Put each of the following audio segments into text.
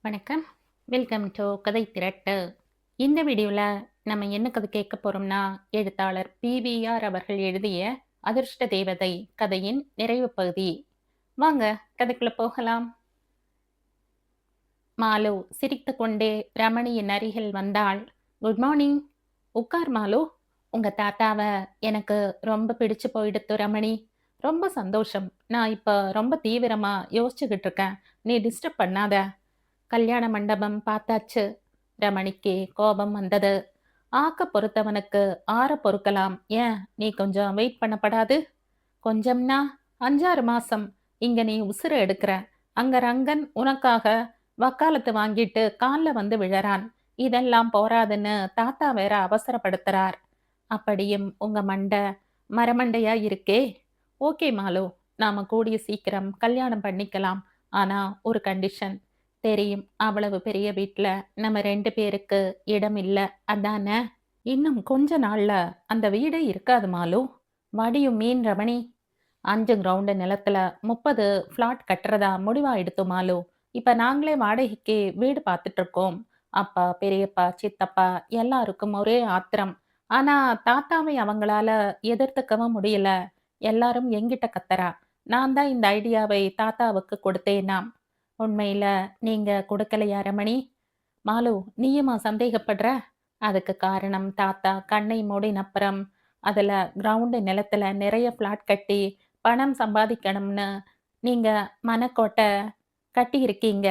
வணக்கம். Welcome to கதை திரட்டு. இந்த வீடியோவில் நம்ம என்ன கதை கேட்க போறோம்னா, எழுத்தாளர் பிவிஆர் அவர்கள் எழுதிய அதிர்ஷ்ட தேவதை கதையின் நிறைவு பகுதி. வாங்க கதைக்குள்ள போகலாம். மாலு சிரித்துக்கொண்டே ரமணியின் அருகில் வந்தாள். Good morning. உட்கார் மாலு. உங்க தாத்தாவை எனக்கு ரொம்ப பிடிச்சு போயிடுத்து ரமணி. ரொம்ப சந்தோஷம். நான் இப்ப ரொம்ப தீவிரமா யோசிச்சுக்கிட்டு இருக்கேன். நீ டிஸ்டர்ப் பண்ணாத. கல்யாண மண்டபம் பார்த்தாச்சு. ரமணிக்கு கோபம் வந்தது. ஆக்க பொறுத்தவனுக்கு ஆற பொறுக்கலாம். ஏன் நீ கொஞ்சம் வெயிட் பண்ணப்படாது? கொஞ்சம்னா 5-6 மாசம் இங்க நீ உசுர எடுக்கிற. அங்க ரங்கன் உனக்காக வக்காலத்து வாங்கிட்டு கால்ல வந்து விழறான். இதெல்லாம் போராதுன்னு தாத்தா வேற அவசரப்படுத்துறார். அப்படியும் உங்க மண்டை மரமண்டையா இருக்கே. ஓகே மாலு, நாம கூடிய சீக்கிரம் கல்யாணம் பண்ணிக்கலாம். ஆனா ஒரு கண்டிஷன். தெரியும், அவ்வளவு பெரிய வீட்ல நம்ம 2 பேருக்கு இடம் இல்ல. அதானே? இன்னும் கொஞ்ச நாள்ல அந்த வீடே இருக்காது மாலு. வடியும் மீன் ரமணி. 5 கிரவுண்டு நிலத்துல 30 ஃப்ளாட் கட்டுறதா முடிவாயிடுத்து மாலு. இப்ப நாங்களே வாடகைக்கு வீடு பார்த்துட்டு இருக்கோம். அப்பா, பெரியப்பா, சித்தப்பா எல்லாருக்கும் ஒரே ஆத்திரம். ஆனா தாத்தாவை அவங்களால எதிர்த்துக்கவும் முடியல. எல்லாரும் என்கிட்ட கத்தரா. நான் தான் இந்த ஐடியாவை தாத்தாவுக்கு கொடுத்தேனாம். உண்மையில நீங்க கொடுக்கலையா ரமணி? மாலு, நீயுமா சந்தேகப்படுற? அதுக்கு காரணம் தாத்தா கண்ணை மூடினப்புறம் அதுல கிரவுண்டு நிலத்துல நிறைய ஃப்ளாட் கட்டி பணம் சம்பாதிக்கணும்னு நீங்க மனக்கோட்டை கட்டியிருக்கீங்க.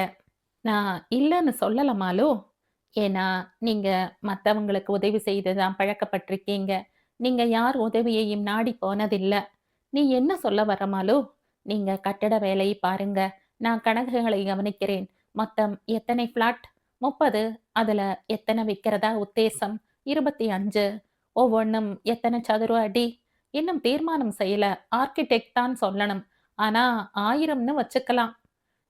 நான் இல்லன்னு சொல்லல மாலு. ஏன்னா நீங்க மத்தவங்களுக்கு உதவி செய்து தான் பழக்கப்பட்டிருக்கீங்க. நீங்க யார் உதவியையும் நாடி போனதில்ல. நீ என்ன சொல்ல வர்ற மாலு? நீங்க கட்டட வேலை பாருங்க. நான் கணக்குகளை கவனிக்கிறேன். மொத்தம் எத்தனை ஃப்ளாட்? 30. அதுல எத்தனை விக்கிறதா உத்தேசம்? 25. ஒவ்வொன்னும் எத்தனை சதுர அடி? இன்னும் தீர்மானம் செய்யல. ஆர்க்கிடெக்ட் தான் சொல்லணும். ஆனா 1000ன்னு வச்சுக்கலாம்.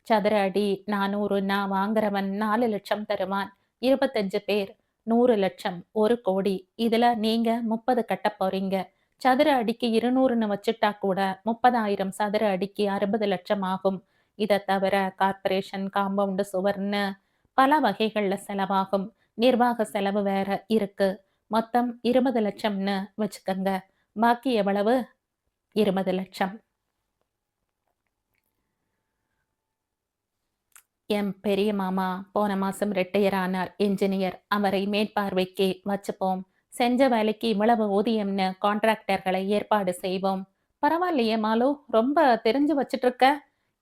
சதுர அடி 400ன்னா வாங்குறவன் 4 லட்சம் தருவான். 25 பேர் 100 லட்சம், 1 கோடி. இதுல நீங்க 30 கட்டப் போறீங்க. சதுர அடிக்கு 200ன்னு வச்சுட்டா கூட 30,000 சதுர அடிக்கு 60 லட்சம் ஆகும். இத தவிர கார்ப்பரேஷன் காம்பவுண்டு சுவர்ன்னு பல வகைகள்ல செலவாகும். நிர்வாக செலவு வேற இருக்கு. மொத்தம் 20 லட்சம்னு வச்சுக்கங்க. பாக்கி எவ்வளவு? 20 லட்சம். என் பெரிய மாமா போன மாசம் ரிட்டையர் ஆனார். என்ஜினியர். அவரை மேற்பார்வைக்கு வச்சுப்போம். செஞ்ச வேலைக்கு இவ்வளவு ஊதியம்னு கான்ட்ராக்டர்களை ஏற்பாடு செய்வோம். பரவாயில்லையே மாலு, ரொம்ப தெரிஞ்சு வச்சிட்டு இருக்க.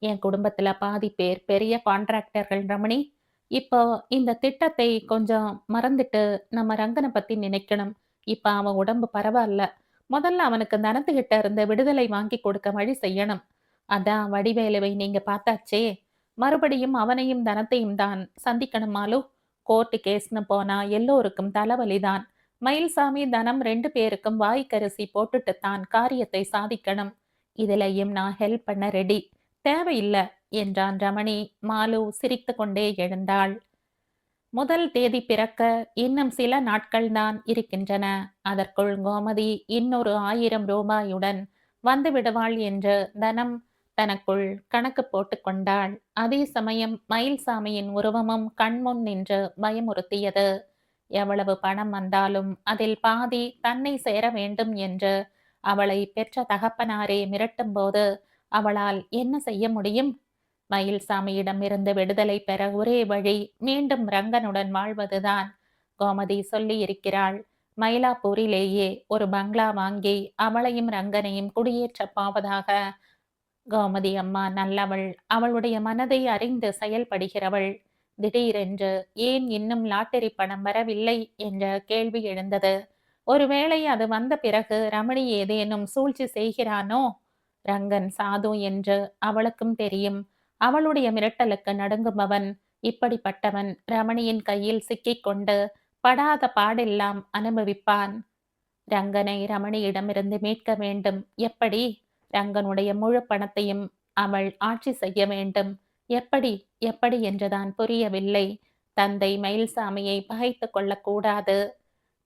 என் குடும்பத்துல பாதி பேர் பெரிய கான்ட்ராக்டர்கள் ரமணி. இப்போ இந்த திட்டத்தை கொஞ்சம் மறந்துட்டு நம்ம ரங்கனை பத்தி நினைக்கணும். இப்ப அவன் உடம்பு பரவாயில்ல. முதல்ல அவனுக்கு தனத்துக்கிட்ட இருந்து விடுதலை வாங்கி கொடுக்க வழி செய்யணும். அதான் வடிவேலுவை நீங்க பார்த்தாச்சே. மறுபடியும் அவனையும் தனத்தையும் தான் சந்திக்கணும் மாலு. கோர்ட்டு கேஸ்னு போனா எல்லோருக்கும் தலைவலிதான். மயில்சாமி தனம் 2 பேருக்கும் வாய்க்கரிசி போட்டுட்டு தான் காரியத்தை சாதிக்கணும். இதிலையும் நான் ஹெல்ப் பண்ண ரெடி. தேவையில்ல என்றான் ரமணி. மாலு சிரித்துக்கொண்டே எழுந்தாள். முதல் தேதி பிறக்க இன்னும் சில நாட்கள்தான் இருக்கின்றன. அதற்குள் கோமதி இன்னொரு 1000 ரூபாயுடன் வந்து விடுவாள் என்று தனம் தனக்குள் கணக்கு போட்டுக் கொண்டாள். அதே சமயம் மயில்சாமியின் உருவமும் கண்முன் நின்று பயமுறுத்தியது. எவ்வளவு பணம் வந்தாலும் அதில் பாதி தன்னை சேர வேண்டும் என்று அவளை பெற்ற தகப்பனாரே மிரட்டும்போது அவளால் என்ன செய்ய முடியும்? மயில்சாமியிடமிருந்து விடுதலை பெற ஒரே வழி மீண்டும் ரங்கனுடன் வாழ்வதுதான். கோமதி சொல்லி இருக்கிறாள். மயிலாப்பூரிலேயே ஒரு பங்களா வாங்கி அவளையும் ரங்கனையும் குடியேற்றப் போவதாக. கோமதி அம்மா நல்லவள். அவளுடைய மனதை அறிந்து செயல்படுகிறவள். திடீரென்று ஏன் இன்னும் லாட்டரி பணம் வரவில்லை என்ற கேள்வி எழுந்தது. ஒருவேளை அது வந்த பிறகு ரமணி ஏதேனும் சூழ்ச்சி செய்கிறானோ? ரங்கன் சாது என்று அவளுக்கும் தெரியும். அவளுடைய மிரட்டலுக்கு நடுங்குபவன். இப்படிப்பட்டவன் ரமணியின் கையில் சிக்கிக்கொண்டு படாத பாடெல்லாம் அனுபவிப்பான். ரங்கனை ரமணியிடமிருந்து மீட்க வேண்டும். எப்படி? ரங்கனுடைய முழு பணத்தையும் அவள் ஆட்சி செய்ய வேண்டும். எப்படி? எப்படி என்றுதான் புரியவில்லை. தந்தை மயில்சாமியை பகைத்துக் கொள்ளக்கூடாது.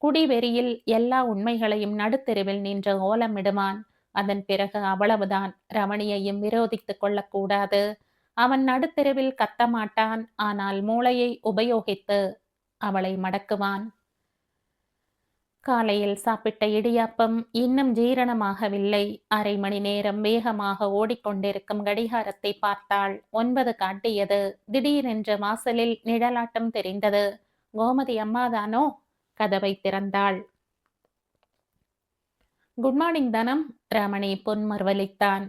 குடிவெறியில் எல்லா உண்மைகளையும் நடுத்தெருவில் நின்று ஓலமிடுவான். அதன் பிறகு அவ்வளவுதான். ரமணியையும் விரோதித்துக் கொள்ளக்கூடாது. அவன் நடுத்தெருவில் கத்த மாட்டான், ஆனால் மூளையை உபயோகித்து அவளை மடக்குவான். காலையில் சாப்பிட்ட இடியாப்பம் இன்னும் ஜீரணமாகவில்லை. அரை மணி நேரம் வேகமாக ஓடிக்கொண்டிருக்கும் கடிகாரத்தை பார்த்தாள். 9 காட்டியது. திடீரென்று வாசலில் நிழலாட்டம் தெரிந்தது. கோமதி அம்மாதானோ? கதவை திறந்தாள். குட் மார்னிங் தனம். ரமணி பொன்மர்வலித்தான்.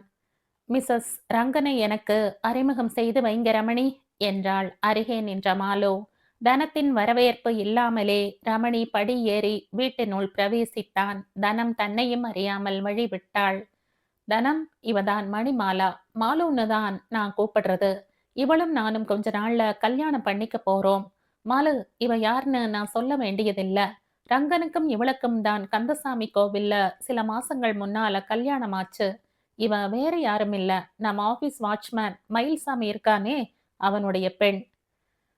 மிஸ்ஸஸ் ரங்கனை எனக்கு அறிமுகம் செய்து வைங்க ரமணி என்றாள் அருகே நின்ற மாலு. தனத்தின் வரவேற்பு இல்லாமலே ரமணி படி ஏறி வீட்டினுள் பிரவேசித்தான். தனம் தன்னையும் அறியாமல் வழிவிட்டாள். தனம், இவதான் மணிமாலா. மாலுன்னு தான் நான் கூப்பிடுறது. இவளும் நானும் கொஞ்ச நாள்ல கல்யாணம் பண்ணிக்க போறோம். மாலு, இவ யாருன்னு நான் சொல்ல வேண்டியதில்ல. ரங்கனுக்கும் இவளுக்கும் தான் கந்தசாமி கோவில்ல சில மாசங்கள் முன்னால கல்யாணம் ஆச்சு. இவ வேற யாரும் இல்ல, நம்ம ஆபீஸ் வாட்ச்மேன் மயில்சாமி இருக்கானே, அவனுடைய பெண்.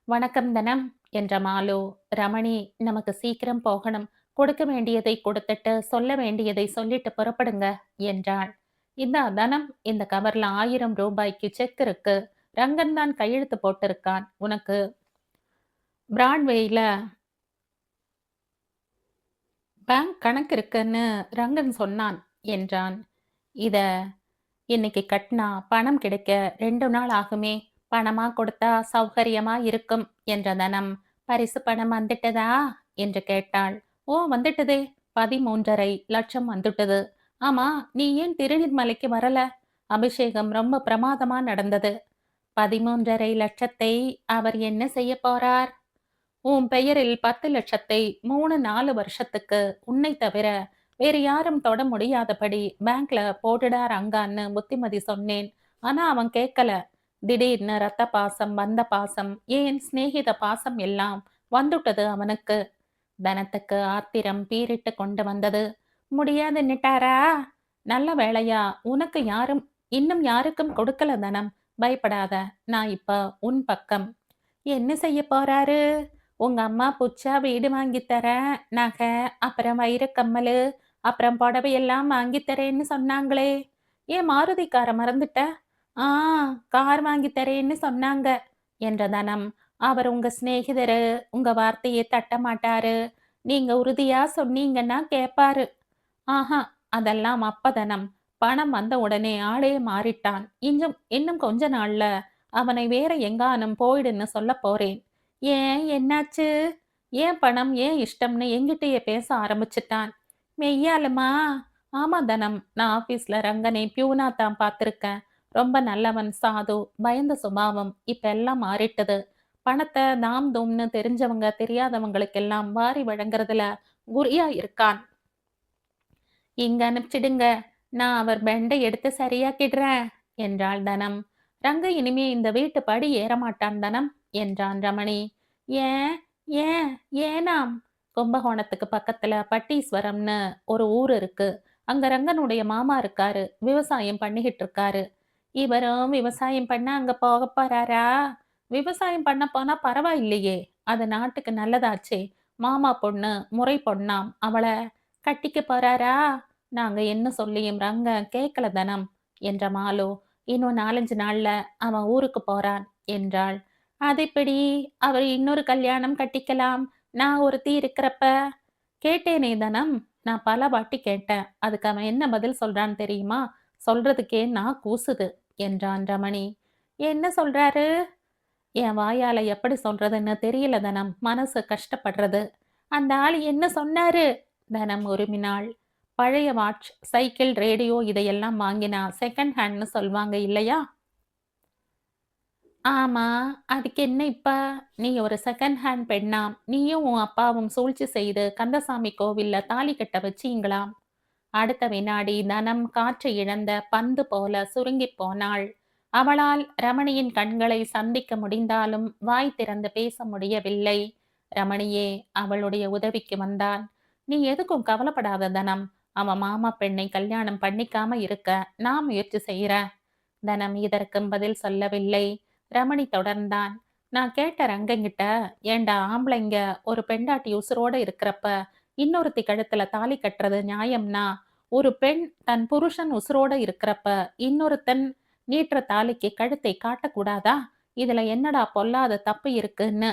வணக்கம் தனம் என்ற மாலு. ரமணி, நமக்கு சீக்கிரம் போகணும். கொடுக்க வேண்டியதை கொடுத்துட்டு சொல்ல வேண்டியதை சொல்லிட்டு புறப்படுங்க என்றாள். இந்தா தனம், இந்த கவர்ல 1000 ரூபாய்க்கு செக் இருக்கு. ரங்கன் தான் கையெழுத்து போட்டிருக்கான். உனக்கு பிராட்வேயில பேங்க் கணக்கு இருக்குன்னு ரங்கன் சொன்னான் என்றான். இத இன்னைக்கு கட்டினா பணம் கிடைக்க 2 நாள் ஆகுமே. பணமா கொடுத்தா சௌகரியமா இருக்கும் என்ற தனம். பரிசு பணம் வந்துட்டதா என்று கேட்டாள். ஓ, வந்துட்டதே. 13.5 லட்சம் வந்துட்டது. ஆமா, நீ ஏன் திருநீர்மலைக்கு வரல? அபிஷேகம் ரொம்ப பிரமாதமா நடந்தது. 13.5 லட்சத்தை அவர் என்ன செய்ய போறார்? உன் பெயரில் 10 லட்சத்தை 3-4 வருஷத்துக்கு உன்னை தவிர வேறு யாரும் தொட முடியாதபடி பேங்க்ல போட்டுடா ரங்கான்னு புத்திமதி சொன்னேன். ஆனா அவன் கேட்கல. திடீர்னு ரத்த பாசம், பந்த பாசம், ஏன் சிநேகித பாசம் எல்லாம் வந்துட்டது அவனுக்கு. தனத்துக்கு ஆத்திரம் பீறிட்டு கொண்டு வந்தது. முடியாதுன்னுட்டாரா? நல்ல வேளையா உனக்கு யாரும் இன்னும் யாருக்கும் கொடுக்கல தனம். பயப்படாத, நான் இப்ப உன் பக்கம். என்ன செய்ய போறாரு? உங்க அம்மா புச்சா வீடு வாங்கி தரேன், நகை, அப்புறம் வைரக்கம்மலு, அப்புறம் புடவையெல்லாம் வாங்கி தரேன்னு சொன்னாங்களே. ஏன் மாருதி காரை மறந்துட்ட? ஆ, கார் வாங்கி தரேன்னு சொன்னாங்க என்ற தனம். அவர் உங்க சிநேகிதரு, உங்க வார்த்தையை தட்ட மாட்டாரு. நீங்க உறுதியா சொன்னீங்கன்னா கேட்பாரு. ஆஹா, அதெல்லாம் அப்பதனம். பணம் வந்த உடனே ஆளே மாறிட்டான். இன்னும் கொஞ்ச நாள்ல அவனை வேற எங்கானும் போயிடுன்னு சொல்ல போறேன். ஏன், என்னாச்சு? ஏன் பணம், ஏன் இஷ்டம்னு என்கிட்டயே பேச ஆரம்பிச்சிட்டான். மெய்யாலுமா? ஆமா தனம், நான் ஆபீஸ்ல ரங்கனை பியூனா தான் பார்த்திருக்கேன். ரொம்ப நல்லவன், சாது, பயந்த சுபாவம். இப்ப எல்லாம் மாறிட்டது. பணத்தை தாம் தூம்னு தெரிஞ்சவங்க தெரியாதவங்களுக்கெல்லாம் வாரி வழங்குறதுல குறியா இருக்கான். இங்க அனுப்பிச்சிடுங்க, நான் அவர் பெண்டை எடுத்து சரியாக்கிடுறேன் என்றாள் தனம். ரங்க இனிமே இந்த வீட்டு படி ஏறமாட்டான் தனம் என்றான் ரமணி. ஏன், ஏன், ஏனாம்? கும்பகோணத்துக்கு பக்கத்துல பட்டீஸ்வரம்னு ஒரு ஊர் இருக்கு. அங்க ரங்கனுடைய மாமா இருக்காரு. விவசாயம் பண்ணிக்கிட்டு இருக்காரு. இவரும் விவசாயம் பண்ண அங்க போக போறாரா? விவசாயம் பண்ண போனா பரவாயில்லையே, அது நாட்டுக்கு நல்லதாச்சே. மாமா பொண்ணு முறை பொண்ணாம், அவளை கட்டிக்க போறாரா? நாங்க என்ன சொல்லியும் ரங்க கேட்கல தனம் என்ற மாலு. இன்னும் 4-5 நாள்ல அவன் ஊருக்கு போறான் என்றாள். அதெப்படி அவர் இன்னொரு கல்யாணம் கட்டிக்கலாம்? நான் ஒருத்தி இருக்கிறப்ப? கேட்டேனே தனம், நான் பல வாட்டி கேட்டேன். அதுக்கு அவன் என்ன பதில் சொல்றான் தெரியுமா? சொல்றதுக்கே நான் கூசுது என்றான் ரமணி. என்ன சொல்றாரு? என் வாயால எப்படி சொல்றதுன்னு தெரியல தனம், மனசு கஷ்டப்படுறது. அந்த ஆள் என்ன சொன்னாரு? தனம் உருமினாள். பழைய வாட்ச், சைக்கிள், ரேடியோ இதையெல்லாம் வாங்கினா செகண்ட் ஹேண்ட்னு சொல்வாங்க இல்லையா? ஆமா, அதுக்கு என்ன இப்ப? நீ ஒரு செகண்ட் ஹேண்ட் பெண்ணாம். நீயும் உன் அப்பாவும் சூழ்ச்சி செய்து கந்தசாமி கோவில்ல தாலி கட்ட வச்சீங்களாம். அடுத்த வினாடி தனம் காற்று இழந்த பந்து போல சுருங்கிப் போனாள். அவளால் ரமணியின் கண்களை சந்திக்க முடிந்தாலும் வாய் திறந்து பேச முடியவில்லை. ரமணியே அவளுடைய உதவிக்கு வந்தான். நீ எதுக்கும் கவலைப்படாத தனம். அவன் மாமா பெண்ணை கல்யாணம் பண்ணிக்காம இருக்க நான் முயற்சி செய்யறேன். தனம் இதற்கும் பதில் சொல்லவில்லை. ரமணி தொடர்ந்தான். நான் கேட்ட ரங்கங்கிட்ட, ஏண்டா ஆம்பளைங்க ஒரு பெண்டாட்டி உசுரோட இருக்கிறப்ப இன்னொருத்தி கழுத்துல தாலி கட்டுறது நியாயம்னா, ஒரு பெண் தன் புருஷன் உசுரோட இருக்கிறப்ப இன்னொருத்தன் நீட்டுற தாலிக்கு கழுத்தை காட்டக்கூடாதா? இதுல என்னடா பொல்லாத தப்பு இருக்குன்னு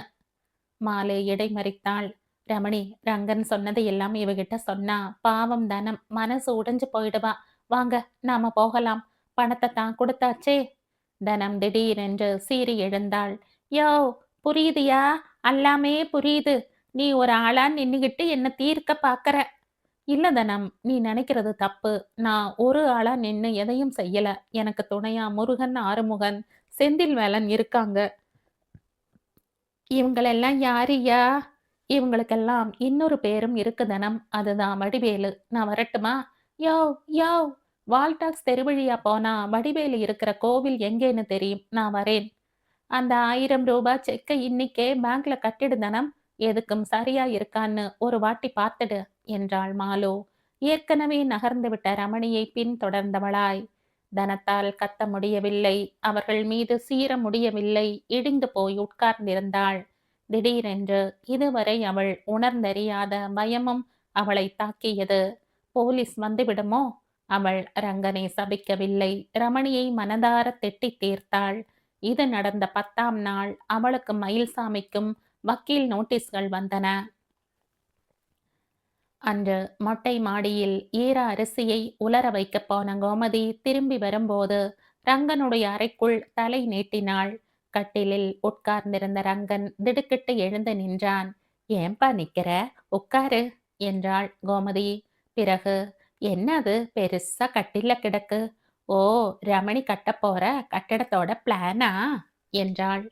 மாலு இடைமறித்தாள். ரமணி, ரங்கன் சொன்னதை எல்லாம் இவகிட்ட சொன்னா பாவம் தனம் மனசு உடைஞ்சு போயிடுவா. வாங்க, நாம போகலாம். பணத்தை தான் கொடுத்தாச்சே. தனம் திடீரென்று சீறி எழுந்தாள். யோ, புரியுதியா? எல்லாமே புரியுது. நீ ஒரு ஆளா நின்னுகிட்டு என்ன தீர்க்க பாக்கற. இல்ல தனம், நீ நினைக்கிறது தப்பு. நான் ஒரு ஆளா நின்னு எதையும் செய்யல. எனக்கு துணையா முருகன், ஆறுமுகன், செந்தில்வேலன் இருக்காங்க. இவங்களெல்லாம் யாருய்யா? இவங்களுக்கெல்லாம் இன்னொரு பேரும் இருக்கு தனம். அதுதான் வடிவேலு. நான் வரட்டுமா? யோவ், யோவ், வால்டாக்ஸ் தெருவழியா போனா வடிவேலு இருக்கிற கோவில் எங்கேன்னு தெரியும். நான் வரேன். அந்த ரூ. 1000 செக்கை இன்னிக்கே பேங்க்ல கட்டிடு தனம். எதுக்கும் சரியா இருக்கான்னு ஒரு வாட்டி பார்த்துடு என்றாள் மாலு. ஏற்கனவே நகர்ந்து விட்ட ரமணியை பின்தொடர்ந்தவளாய். தனத்தால் கத்த முடியவில்லை. அவர்கள் மீது சீற முடியவில்லை. இடிந்து போய் உட்கார்ந்திருந்தாள். திடீரென்று இதுவரை அவள் உணர்ந்தறியாத பயமும் அவளை தாக்கியது. போலீஸ் வந்துவிடுமோ? அவள் ரங்கனை சபிக்கவில்லை. ரமணியை மனதார திட்டி தீர்த்தாள். இது நடந்த 10ஆம் நாள் அவளுக்கு மயில்சாமிக்கும் வக்கீல் நோட்டீஸ்கள் வந்தன. அன்று மொட்டை மாடியில் ஈர அரிசியை உலர வைக்க போன கோமதி திரும்பி வரும்போது ரங்கனுடைய அறைக்குள் தலை நீட்டினாள். கட்டிலில் உட்கார்ந்திருந்த ரங்கன் திடுக்கிட்டு எழுந்து நின்றான். ஏன்பா நிக்கிற? உட்காரு என்றாள் கோமதி. பிறகு, என்ன அது பெருசா கட்டில கிடக்கு? ஓ, ரமணி கட்டப்போற கட்டடத்தோட பிளானா என்றாள்.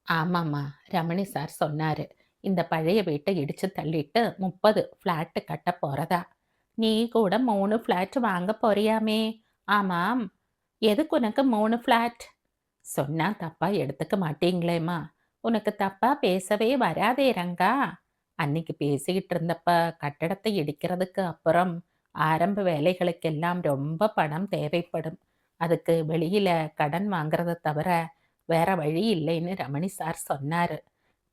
ஆமாம்மா, ரமணி சார் சொன்னாரு. இந்த பழைய வீட்டை இடிச்சு தள்ளிட்டு 30 ஃப்ளாட்டு கட்ட போறதா. நீ கூட 3 ஃப்ளாட் வாங்க போறியாமே? ஆமாம், எதுக்கு உனக்கு 3 ஃப்ளாட்? சொன்னா தப்பா எடுத்துக்க மாட்டீங்களேம்மா. உனக்கு தப்பா பேசவே வராதே ரங்கா. அன்னைக்கு பேசிக்கிட்டு இருந்தப்ப கட்டடத்தை இடிக்கிறதுக்கு அப்புறம் ஆரம்ப வேலைகளுக்கெல்லாம் ரொம்ப பணம் தேவைப்படும். அதுக்கு வெளியில கடன் வாங்குறத தவிர வேற வழி இல்லைன்னு ரமணி சார் சொன்னாரு.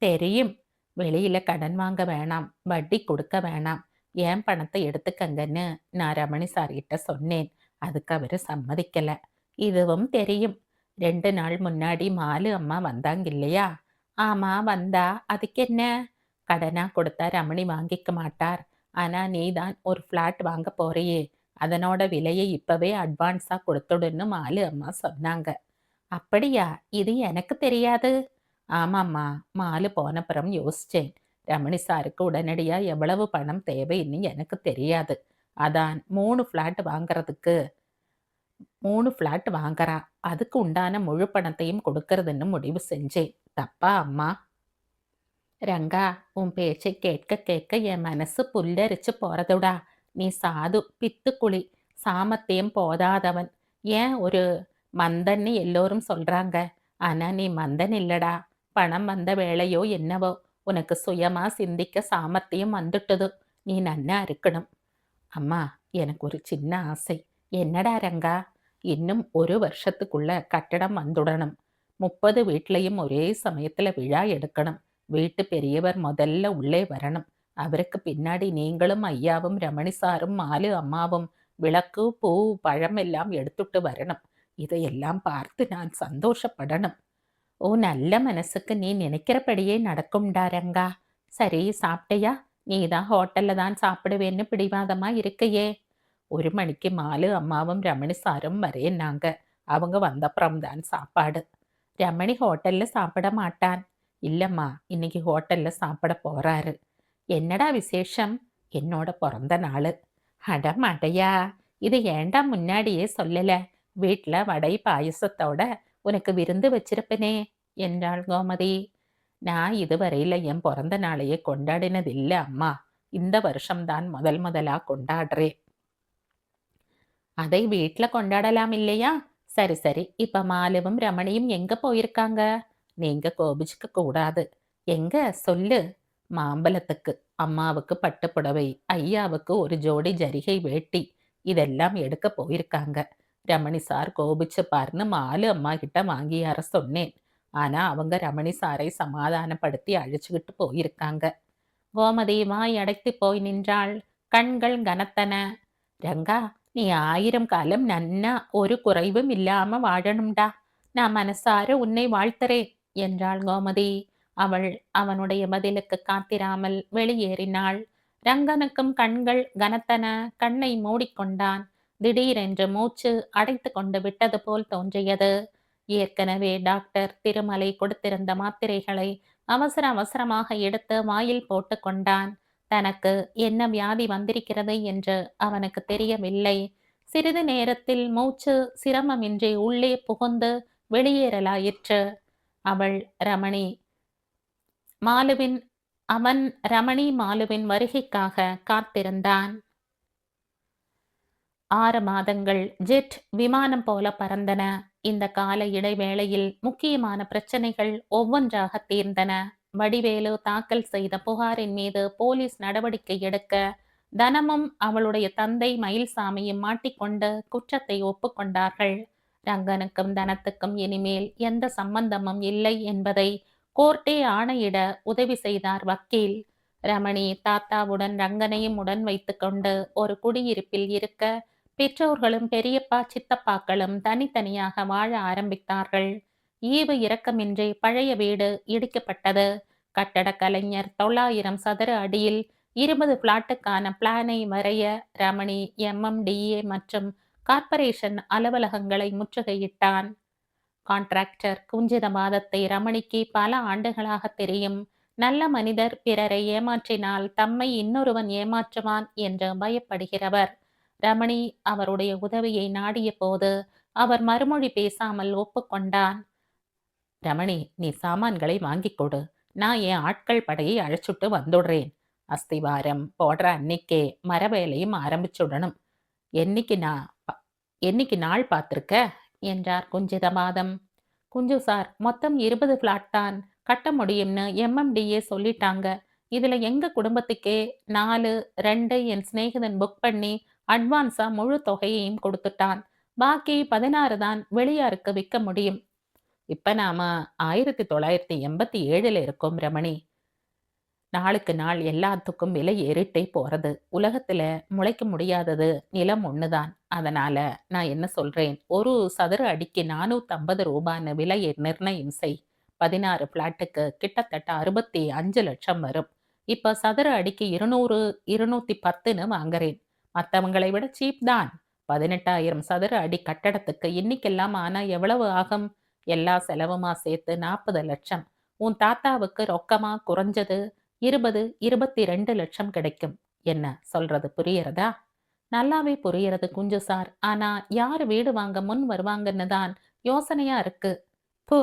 தெரியும். வெளியில கடன் வாங்க வேணாம், வட்டி கொடுக்க வேணாம், என் பணத்தை எடுத்துக்கங்கன்னு நான் ரமணி சார் கிட்ட சொன்னேன். அதுக்கு அவரு சம்மதிக்கல. இதுவும் தெரியும். 2 நாள் முன்னாடி மாலு அம்மா வந்தாங்க இல்லையா? ஆமா, வந்தா. அதுக்கு என்ன? கடனா கொடுத்தா ரமணி வாங்கிக்க மாட்டார். ஆனா நீதான் ஒரு ஃப்ளாட் வாங்க போறியே, அதனோட விலையை இப்பவே அட்வான்ஸா கொடுத்துடுன்னு மாலு அம்மா சொன்னாங்க. அப்படியா? இது எனக்கு தெரியாது. ஆமாம்மா, மாலு போனப்புறம் யோசிச்சேன். ரமணி சாருக்கு உடனடியா எவ்வளவு பணம் தேவைன்னு எனக்கு தெரியாது. அதான் 3 ஃப்ளாட் வாங்குறதுக்கு 3 ஃப்ளாட் வாங்குறா. அதுக்கு உண்டான முழு பணத்தையும் கொடுக்கறதுன்னு முடிவு செஞ்சேன். தப்பா அம்மா? ரங்கா, உன் பேச்சை கேட்க கேட்க என் மனசு புல்லரிச்சு போறதுடா. நீ சாது, பித்துக்குழி, சாமர்த்தியம் போதாதவன். ஏன் ஒரு மந்தன்னு எல்லோரும் சொல்றாங்க. ஆனா நீ மந்தன் இல்லடா. பணம் வந்த வேளையோ என்னவோ உனக்கு சுயமா சிந்திக்க சாமர்த்தியம் வந்துட்டுது. நீ நன்னா இருக்கணும். அம்மா, எனக்கு ஒரு சின்ன ஆசை. என்னடா ரங்கா? இன்னும் 1 வருஷத்துக்குள்ள கட்டடம் வந்துடணும். 30 வீட்லயும் ஒரே சமயத்துல விழா எடுக்கணும். வீட்டு பெரியவர் முதல்ல உள்ளே வரணும். அவருக்கு பின்னாடி நீங்களும் ஐயாவும் ரமணி சாரும் மாலு அம்மாவும் விளக்கு, பூ, பழம் எல்லாம் எடுத்துட்டு வரணும். இதையெல்லாம் பார்த்து நான் சந்தோஷப்படணும். ஓ, நல்ல மனசுக்கு நீ நினைக்கிறபடியே நடக்கும்டா ரங்கா. சரி, சாப்பிட்டையா? நீ தான் ஹோட்டல்ல தான் சாப்பிடுவேன்னு பிடிவாதமா இருக்கையே. 1 மணிக்கு மாலு அம்மாவும் ரமணி சாரும் வரேன்னாங்க. அவங்க வந்தப்புறம் தான் சாப்பாடு. ரமணி ஹோட்டல்ல சாப்பிட மாட்டான். இல்லம்மா, இன்னைக்கு ஹோட்டல்ல சாப்பிட போறாரு. என்னடா விசேஷம்? என்னோட பிறந்த நாளு. அடமாடையா, இது ஏன்டா முன்னாடியே சொல்லல? வீட்ல வடை பாயசத்தோட உனக்கு விருந்து வச்சிருப்பனே என்றாள் கோமதி. நான் இதுவரையில என் பிறந்த நாளையே கொண்டாடினதில்ல அம்மா. இந்த வருஷம்தான் முதலா கொண்டாடுறேன். அதை வீட்ல கொண்டாடலாம் இல்லையா? சரி சரி, இப்ப மாலுவும் ரமணியும் எங்க போயிருக்காங்க? நீங்க கோபிச்சுக்க கூடாது. எங்க சொல்லு? மாம்பலத்துக்கு. அம்மாவுக்கு பட்டு புடவை, ஐயாவுக்கு ஒரு ஜோடி ஜரிகை வேட்டி, இதெல்லாம் எடுக்க போயிருக்காங்க. ரமணி சார் கோபிச்சு பாருன்னு மாலு அம்மா கிட்ட வாங்கியார சொன்னேன். ஆனா அவங்க ரமணி சாரை சமாதானப்படுத்தி அழைச்சுக்கிட்டு போயிருக்காங்க. கோமதி வாய் அடைத்து போய் நின்றாள். கண்கள் கனத்தன. ரங்கா, நீ 1000 காலம் நன்னா ஒரு குறைவும் இல்லாம வாழணும்டா. நான் மனசார உன்னை வாழ்த்துறேன் என்றாள் கோமதி. அவள் அவனுடைய பதிலுக்கு காத்திராமல் வெளியேறினாள். ரங்கனுக்கும் கண்கள் கனத்தன. கண்ணை மூடிக்கொண்டான். திடீரென்று மூச்சு அடைத்து கொண்டு விட்டது போல் தோன்றியது. ஏற்கனவே டாக்டர் திருமலை கொடுத்திருந்த மாத்திரைகளை அவசர அவசரமாக எடுத்து வாயில் போட்டு கொண்டான். தனக்கு என்ன வியாதி வந்திருக்கிறது என்று அவனுக்கு தெரியவில்லை. சிறிது நேரத்தில் மூச்சு சிரமமின்றி உள்ளே புகுந்து வெளியேறலாயிற்று. அவள் ரமணி மாலுவின் அவன் ரமணி மாலுவின் வருகைக்காக காத்திருந்தான். 6 மாதங்கள் ஜெட் விமானம் போல பறந்தன. இந்த கால இடைவேளையில் முக்கியமான பிரச்சனைகள் ஒவ்வொன்றாக தீர்ந்தன. வடிவேலு தாக்கல் செய்த புகாரின் மீது போலீஸ் நடவடிக்கை எடுக்க தனமும் அவளுடைய தந்தை மயில்சாமியும் மாட்டிக்கொண்டு குற்றத்தை ஒப்புக்கொண்டார்கள். ரங்கனுக்கும் தனத்துக்கும் இனிமேல் எந்த சம்பந்தமும் இல்லை என்பதை கோர்ட்டே ஆணையிட உதவி செய்தார் வக்கீல். ரமணி தாத்தாவுடன் ரங்கனையும் உடன் வைத்துக்கொண்டு ஒரு குடியிருப்பில் இருக்க பெற்றோர்களும் பெரியப்பா சித்தப்பாக்களும் தனித்தனியாக வாழ ஆரம்பித்தார்கள். ஈவு இரக்கமின்றி பழைய வீடு இடிக்கப்பட்டது. கட்டட கலைஞர் 900 சதுர அடியில் 20 பிளாட்டுக்கான பிளானை வரைய ரமணி எம்எம்டிஏ மற்றும் கார்ப்பரேஷன் அலுவலகங்களை முற்றுகையிட்டான். கான்ட்ராக்டர் குஞ்சிதபாதத்தை ரமணிக்கு பல ஆண்டுகளாக தெரியும். நல்ல மனிதர், பிறரை ஏமாற்றினால் தம்மை இன்னொருவன் ஏமாற்றுவான் என்று பயப்படுகிறவர். ரமணி அவருடைய உதவியை நாடிய போது அவர் மறுமொழி பேசாமல் ஒப்புக்கொண்டான். ரமணி, நீ சாமான்களை வாங்கிக் கொடு. நான் என் ஆட்கள் படையை அழைச்சுட்டு வந்துடுறேன். அஸ்திவாரம் போடுற அன்னைக்கே மர வேலையும் ஆரம்பிச்சுடணும். என்னைக்கு நாள் பார்த்திருக்க என்றார் குஞ்சிதபாதம். குஞ்சு சார், மொத்தம் 20 பிளாட் தான் கட்ட முடியும்னு எம்எம்டிஏ சொல்லிட்டாங்க. இதுல எங்க குடும்பத்துக்கே 4-2 என் சிநேகிதன் புக் பண்ணி அட்வான்ஸா முழு தொகையையும் கொடுத்துட்டான். பாக்கி 16 தான் வெளியாருக்கு விற்க முடியும். இப்ப நாம 1987 இருக்கோம் ரமணி. நாளுக்கு நாள் எல்லாத்துக்கும் விலை ஏறிட்டே போறது. உலகத்துல முளைக்க முடியாதது நிலம் ஒண்ணுதான். அதனால நான் என்ன சொல்றேன், ஒரு சதுர அடிக்கு 450 ரூபான்னு விலையை நிர்ணயம் செய். 16 பிளாட்டுக்கு கிட்டத்தட்ட 65 லட்சம் வரும். இப்ப சதுர அடிக்கு 200 210ன்னு வாங்குறேன். மற்றவங்களை விட சீப் தான். 18,000 சதுர அடி கட்டடத்துக்கு இன்னைக்கெல்லாம் ஆனா எவ்வளவு ஆகும்? எல்லா செலவுமா சேர்த்து 40 லட்சம். உன் தாத்தாவுக்கு ரொக்கமா குறைஞ்சது 20-22 லட்சம் கிடைக்கும். என்ன சொல்றது புரியறதா? நல்லாவே புரியறது குஞ்சு சார். ஆனா யாரு வீடு வாங்க முன் வருவாங்கன்னு தான் யோசனையா இருக்கு. போ,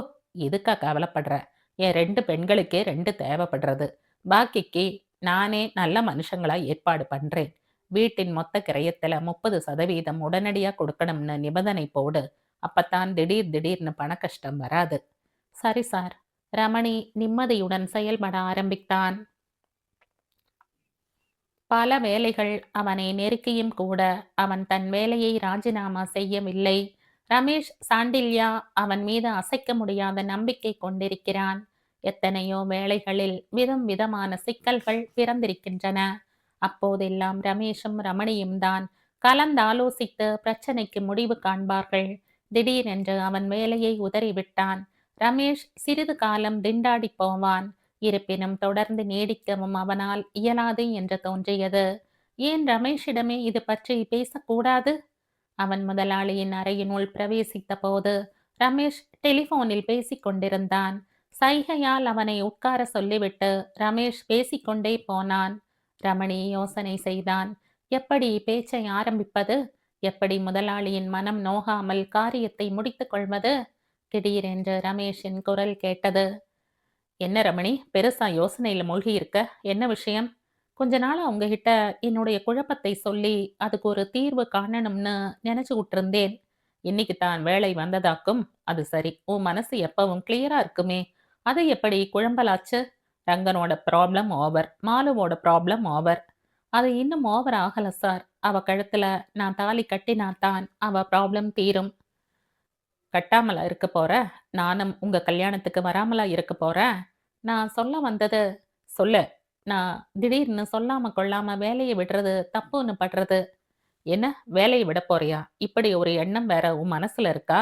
இதுக்கா கவலைப்படுற? என் 2 பெண்களுக்கே 2 தேவைப்படுறது. பாக்கிக்கு நானே நல்ல மனுஷங்களா ஏற்பாடு பண்றேன். வீட்டின் மொத்த கிரயத்துல 30% உடனடியா கொடுக்கணும்னு நிபந்தனை போடு. அப்பத்தான் திடீர்னு பண கஷ்டம் வராது. சரி சார். ரமணி நிம்மதியுடன் செயல்பட ஆரம்பித்தான். பல வேலைகள் அவனை நெருக்கியும் கூட அவன் தன் வேலையை ராஜினாமா செய்யவில்லை. ரமேஷ் சாண்டில்யா அவன் மீது அசைக்க முடியாத நம்பிக்கை கொண்டிருக்கிறான். எத்தனையோ வேளைகளில் விதம் விதமான சிக்கல்கள் பிறந்திருக்கின்றன. அப்போதெல்லாம் ரமேஷும் ரமணியும் தான் கலந்தாலோசித்து பிரச்சனைக்கு முடிவு காண்பார்கள். திடீரென்று அவன் வேலையை உதறிவிட்டான். ரமேஷ் சிறிது காலம் திண்டாடி போவான். இருப்பினும் தொடர்ந்து நீடிக்கவும் அவனால் இயலாது என்று தோன்றியது. ஏன் ரமேஷிடமே இது பற்றி பேசக்கூடாது? அவன் முதலாளியின் அறையினுள் பிரவேசித்த போது ரமேஷ் டெலிபோனில் பேசிக் கொண்டிருந்தான். சைகையால் அவனை உட்கார சொல்லிவிட்டு ரமேஷ் பேசிக்கொண்டே போனான். ரமணி யோசனை செய்தான். எப்படி பேச்சை ஆரம்பிப்பது? எப்படி முதலாளியின் மனம் நோகாமல் காரியத்தை முடித்துக் கொள்வது? திடீரென்று ரமேஷின் குரல் கேட்டது. என்ன ரமணி, பெருசா யோசனையில மூழ்கி இருக்க? என்ன விஷயம்? கொஞ்ச நாளா உங்ககிட்ட என்னுடைய குழப்பத்தை சொல்லி அதுக்கு ஒரு தீர்வு காணணும்னு நினைச்சுக்கிட்டு இருந்தேன். இன்னைக்கு தான் வேலை வந்ததாக்கும். அது சரி, உன் மனசு எப்பவும் கிளியரா இருக்குமே, அதை எப்படி குழம்பலாச்சு? ரங்கனோட ப்ராப்ளம் ஓவர், மாலுவோட ப்ராப்ளம் ஓவர். அது இன்னும் ஓவர் ஆகல சார். அவ கழுத்துல நான் தாலி கட்டினாத்தான் அவ ப்ராப்ளம் தீரும். கட்டாமலா இருக்க போற? நானும் உங்க கல்யாணத்துக்கு வராமலா இருக்க போறேன்? நான் சொல்ல வந்தது சொல்லு. நான் திடீர்னு சொல்லாம கொள்ளாம வேலையை விடுறது தப்புன்னு படுறது. என்ன வேலைய விடப் போறியா? இப்படி ஒரு எண்ணம் வேற உன் மனசுல இருக்கா?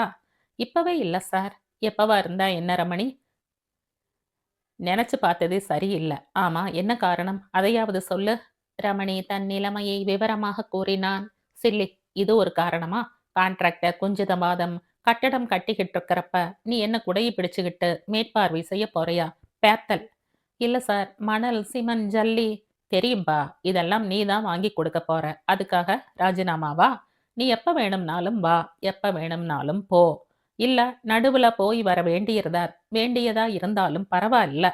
இப்பவே இல்ல சார். எப்பவா இருந்தா என்ன ரமணி? நெனச்சு பார்த்ததே சரியில்ல. ஆமா, என்ன காரணம்? அதையாவது சொல்லு. ரமணி தன் நிலைமையை விவரமாக கூறினான். சில்லி, இது ஒரு காரணமா? கான்ட்ராக்ட கொஞ்சுத மாதம் கட்டடம் கட்டிக்கிட்டு இருக்கிறப்ப, நீ என்ன குடைய பிடிச்சுக்கிட்டு மேற்பார்வை செய்ய போறியா? பேத்தல். இல்ல சார். மணல், சிமெண்ட், ஜல்லி தெரியும்பா. இதெல்லாம் நீ தான் வாங்கி கொடுக்க போற. அதுக்காக ராஜினாமாவா? நீ எப்ப வேணும்னாலும் வா, எப்ப வேணும்னாலும் போ. இல்ல நடுவுல போய் வர வேண்டியதா இருந்தாலும் பரவாயில்ல.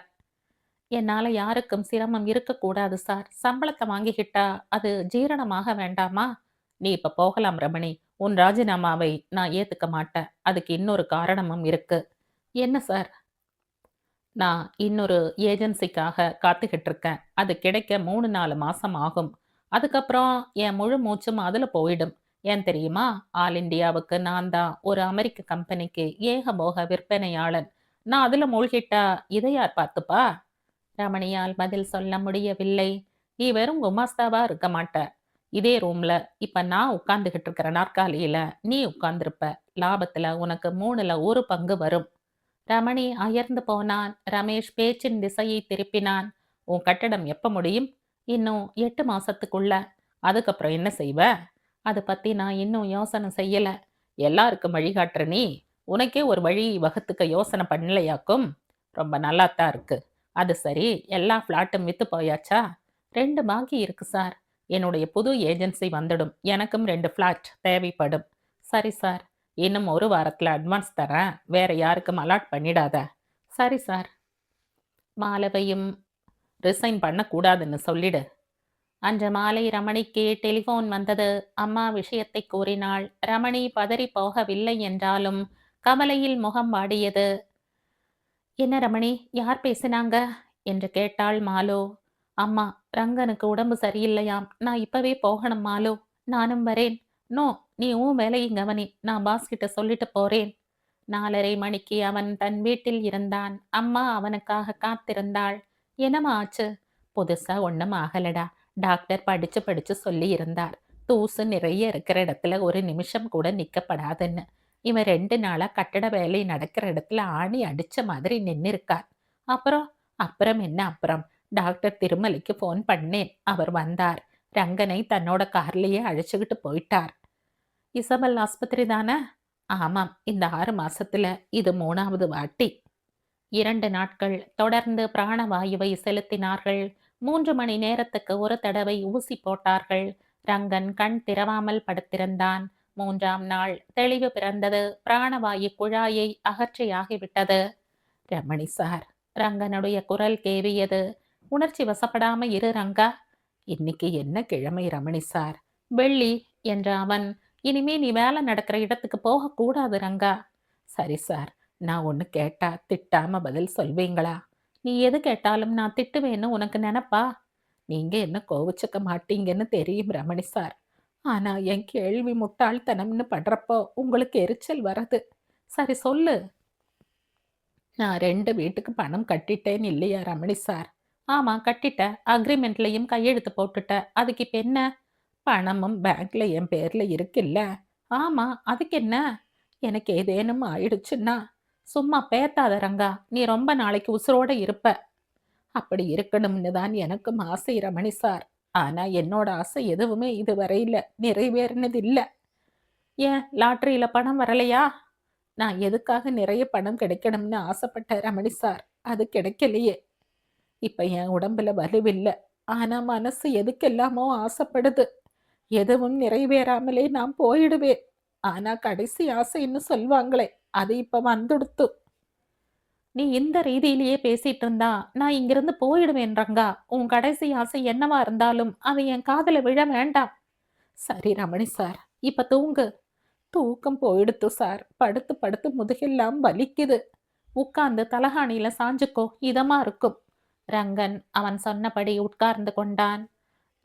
என்னால யாருக்கும் சிரமம் இருக்கக்கூடாது சார். சம்பளத்த வாங்கிக்கிட்டா அது ஜீரணமாக வேண்டாமா? நீ இப்ப போகலாம் ரமணி. உன் ராஜினாமாவை நான் ஏத்துக்க மாட்டேன். அதுக்கு இன்னொரு காரணமும் இருக்கு. என்ன சார்? நான் இன்னொரு ஏஜென்சிக்காக காத்துக்கிட்டு இருக்கேன். அது கிடைக்க 3, 4 மாசம் ஆகும். அதுக்கப்புறம் என் முழு மூச்சும் அதுல போயிடும். ஏன் தெரியுமா? ஆல் இண்டியாவுக்கு நான் தான் ஒரு அமெரிக்க கம்பெனிக்கு ஏகபோக விற்பனையாளன். நான் அதுல மூழ்கிட்டா இதை யார் பார்த்துப்பா? ரமணியால் பதில் சொல்ல முடியவில்லை. நீ வெறும் குமாஸ்தாவா இருக்க மாட்ட. இதே ரூம்ல இப்ப நான் உட்கார்ந்துகிட்டு இருக்கிற நாற்காலியில நீ உட்கார்ந்திருப்ப. லாபத்துல உனக்கு 3ல 1 பங்கு வரும். ரமணி அயர்ந்து போனான். ரமேஷ் பேச்சின் திசையை திருப்பினான். உன் கட்டடம் எப்ப முடியும்? இன்னும் 8 மாசத்துக்குள்ள. அதுக்கப்புறம் என்ன செய்வ? அத பத்தி நான் இன்னும் யோசனை செய்யல. எல்லாருக்கும் வழிகாட்டுற நீ, உனக்கே ஒரு வழி வகுத்துக்க யோசனை பண்ணலையாக்கும்? ரொம்ப நல்லாத்தான் இருக்கு. அது சரி, எல்லா ஃப்ளாட்டும் வித்து போயாச்சா? 2 பாக்கி இருக்கு சார். என்னுடைய புது ஏஜென்சி வந்துடும். எனக்கும் 2 ஃப்ளாட் தேவைப்படும். சரி சார். இன்னும் 1 வாரத்துல அட்வான்ஸ் தரேன். வேற யாருக்கும் அலாட் பண்ணிடாத. சரி சார். மாலவையும் ரிசைன் பண்ணக்கூடாதுன்னு சொல்லிடு. அன்று மாலை ரமணிக்கு டெலிபோன் வந்தது. அம்மா விஷயத்தை கூறினாள். ரமணி பதறி போகவில்லை என்றாலும் கவலையில் முகம் வாடியது. என்ன ரமணி, யார் பேசினாங்க என்று கேட்டாள் மாலு. அம்மா, ரங்கனுக்கு உடம்பு சரியில்லையாம். நான் இப்பவே போகணும் மாலு. நானும் வரேன். நோ, நீ உன் வேலையை கவனி. நான் பாஸ் கிட்ட சொல்லிட்டு போறேன். 4:30 மணிக்கு அவன் தன் வீட்டில் இருந்தான். அம்மா அவனுக்காக காத்திருந்தாள். என்னம்மா ஆச்சு? புதுசா ஒண்ணும் ஆகலடா. டாக்டர் படிச்சு படிச்சு சொல்லி இருந்தார். தூசு நிறைய இருக்கிற இடத்துல ஒரு நிமிஷம் கூட நிக்கப்படாதுன்னு. இவன் 2 நாளா கட்டட வேலை நடக்கிற இடத்துல ஆணி அடிச்ச மாதிரி நின்னிருக்கார். அப்புறம் அப்புறம் என்ன அப்புறம்? டாக்டர் திருமலைக்கு ஃபோன் பண்ணேன். அவர் வந்தார். ரங்கனை தன்னோட கார்லயே அழைச்சுக்கிட்டு போயிட்டார். இசபெல் ஆஸ்பத்திரி தானே? ஆமாம். இந்த 6 மாசத்துல இது 3வது வாட்டி. 2 நாட்கள் தொடர்ந்து பிராணவாயுவை செலுத்தினார்கள். 3 மணி நேரத்துக்கு ஒரு தடவை ஊசி போட்டார்கள். ரங்கன் கண் திறவாமல் படுத்திருந்தான். 3ஆம் நாள் தெளிவு பிறந்தது. பிராணவாயு குழாயை அகற்றியாகிவிட்டது. ரமணி சார், ரங்கனுடைய குரல் கேவியது. உணர்ச்சி வசப்படாம இரு ரங்கா. இன்னைக்கு என்ன கிழமை ரமணி சார்? வெள்ளி என்ற அவன். இனிமே நீ வேலை நடக்கிற இடத்துக்கு போகக்கூடாது ரங்கா. சரி சார். நான் ஒண்ணு கேட்டா திட்டாம பதில் சொல்வீங்களா? நீ எது கேட்டாலும் நான் திட்டுவேன்னு உனக்கு நினைப்பா? நீங்க என்ன கோவிச்சுக்க மாட்டீங்கன்னு தெரியும் ரமணி சார். ஆனா என் கேள்வி முட்டாள்தனம்னு படுறப்போ உங்களுக்கு எரிச்சல் வரது. சரி சொல்லு. நான் 2 வீட்டுக்கு பணம் கட்டிட்டேன் இல்லையா ரமணி சார்? ஆமா கட்டிட்ட. அக்ரிமெண்ட்லயும் கையெழுத்து போட்டுட்ட. அதுக்கு இப்ப என்ன? பணமும் பேங்க்ல என் பேர்ல இருக்குல்ல. ஆமா, அதுக்கு என்ன? எனக்கு ஏதேனும் ஆயிடுச்சுன்னா? சும்மா பேத்தாத ரங்கா. நீ ரொம்ப நாளைக்கு உசுரோட இருப்ப. அப்படி இருக்கணும்னு தான் எனக்கும் ஆசை ரமணி சார். ஆனா என்னோட ஆசை எதுவுமே இதுவரையில நிறைவேறினது இல்ல. ஏன் லாட்டரியில பணம் வரலையா? நான் எதுக்காக நிறைய பணம் கிடைக்கணும்னு ஆசைப்பட்டேன் ரமணி சார். அது கிடைக்கலையே. இப்ப என் உடம்புல வலுவில்ல. ஆனா மனசு எதுக்கெல்லாமோ ஆசைப்படுது. எதுவும் நிறைவேறாமலே நான் போயிடுவேன். ஆனா கடைசி ஆசைன்னு சொல்வாங்களே, அது இப்ப வந்துடுத்து. நீ இந்த ரீதியிலேயே பேசிட்டு இருந்தா நான் இங்கிருந்து போயிடுவேன் ரங்கா. உன் கடைசி ஆசை என்னவா இருந்தாலும் அது என் காதுல விழ வேண்டாம். சரி ரமணி சார், இப்ப தூங்கு. தூக்கம் போயிடுத்து சார். படுத்து படுத்து முதுகெல்லாம் வலிக்குது. உட்கார்ந்து தலகாணியில சாஞ்சுக்கோ, இதமா இருக்கும். ரங்கன் அவன் சொன்னபடி உட்கார்ந்து கொண்டான்.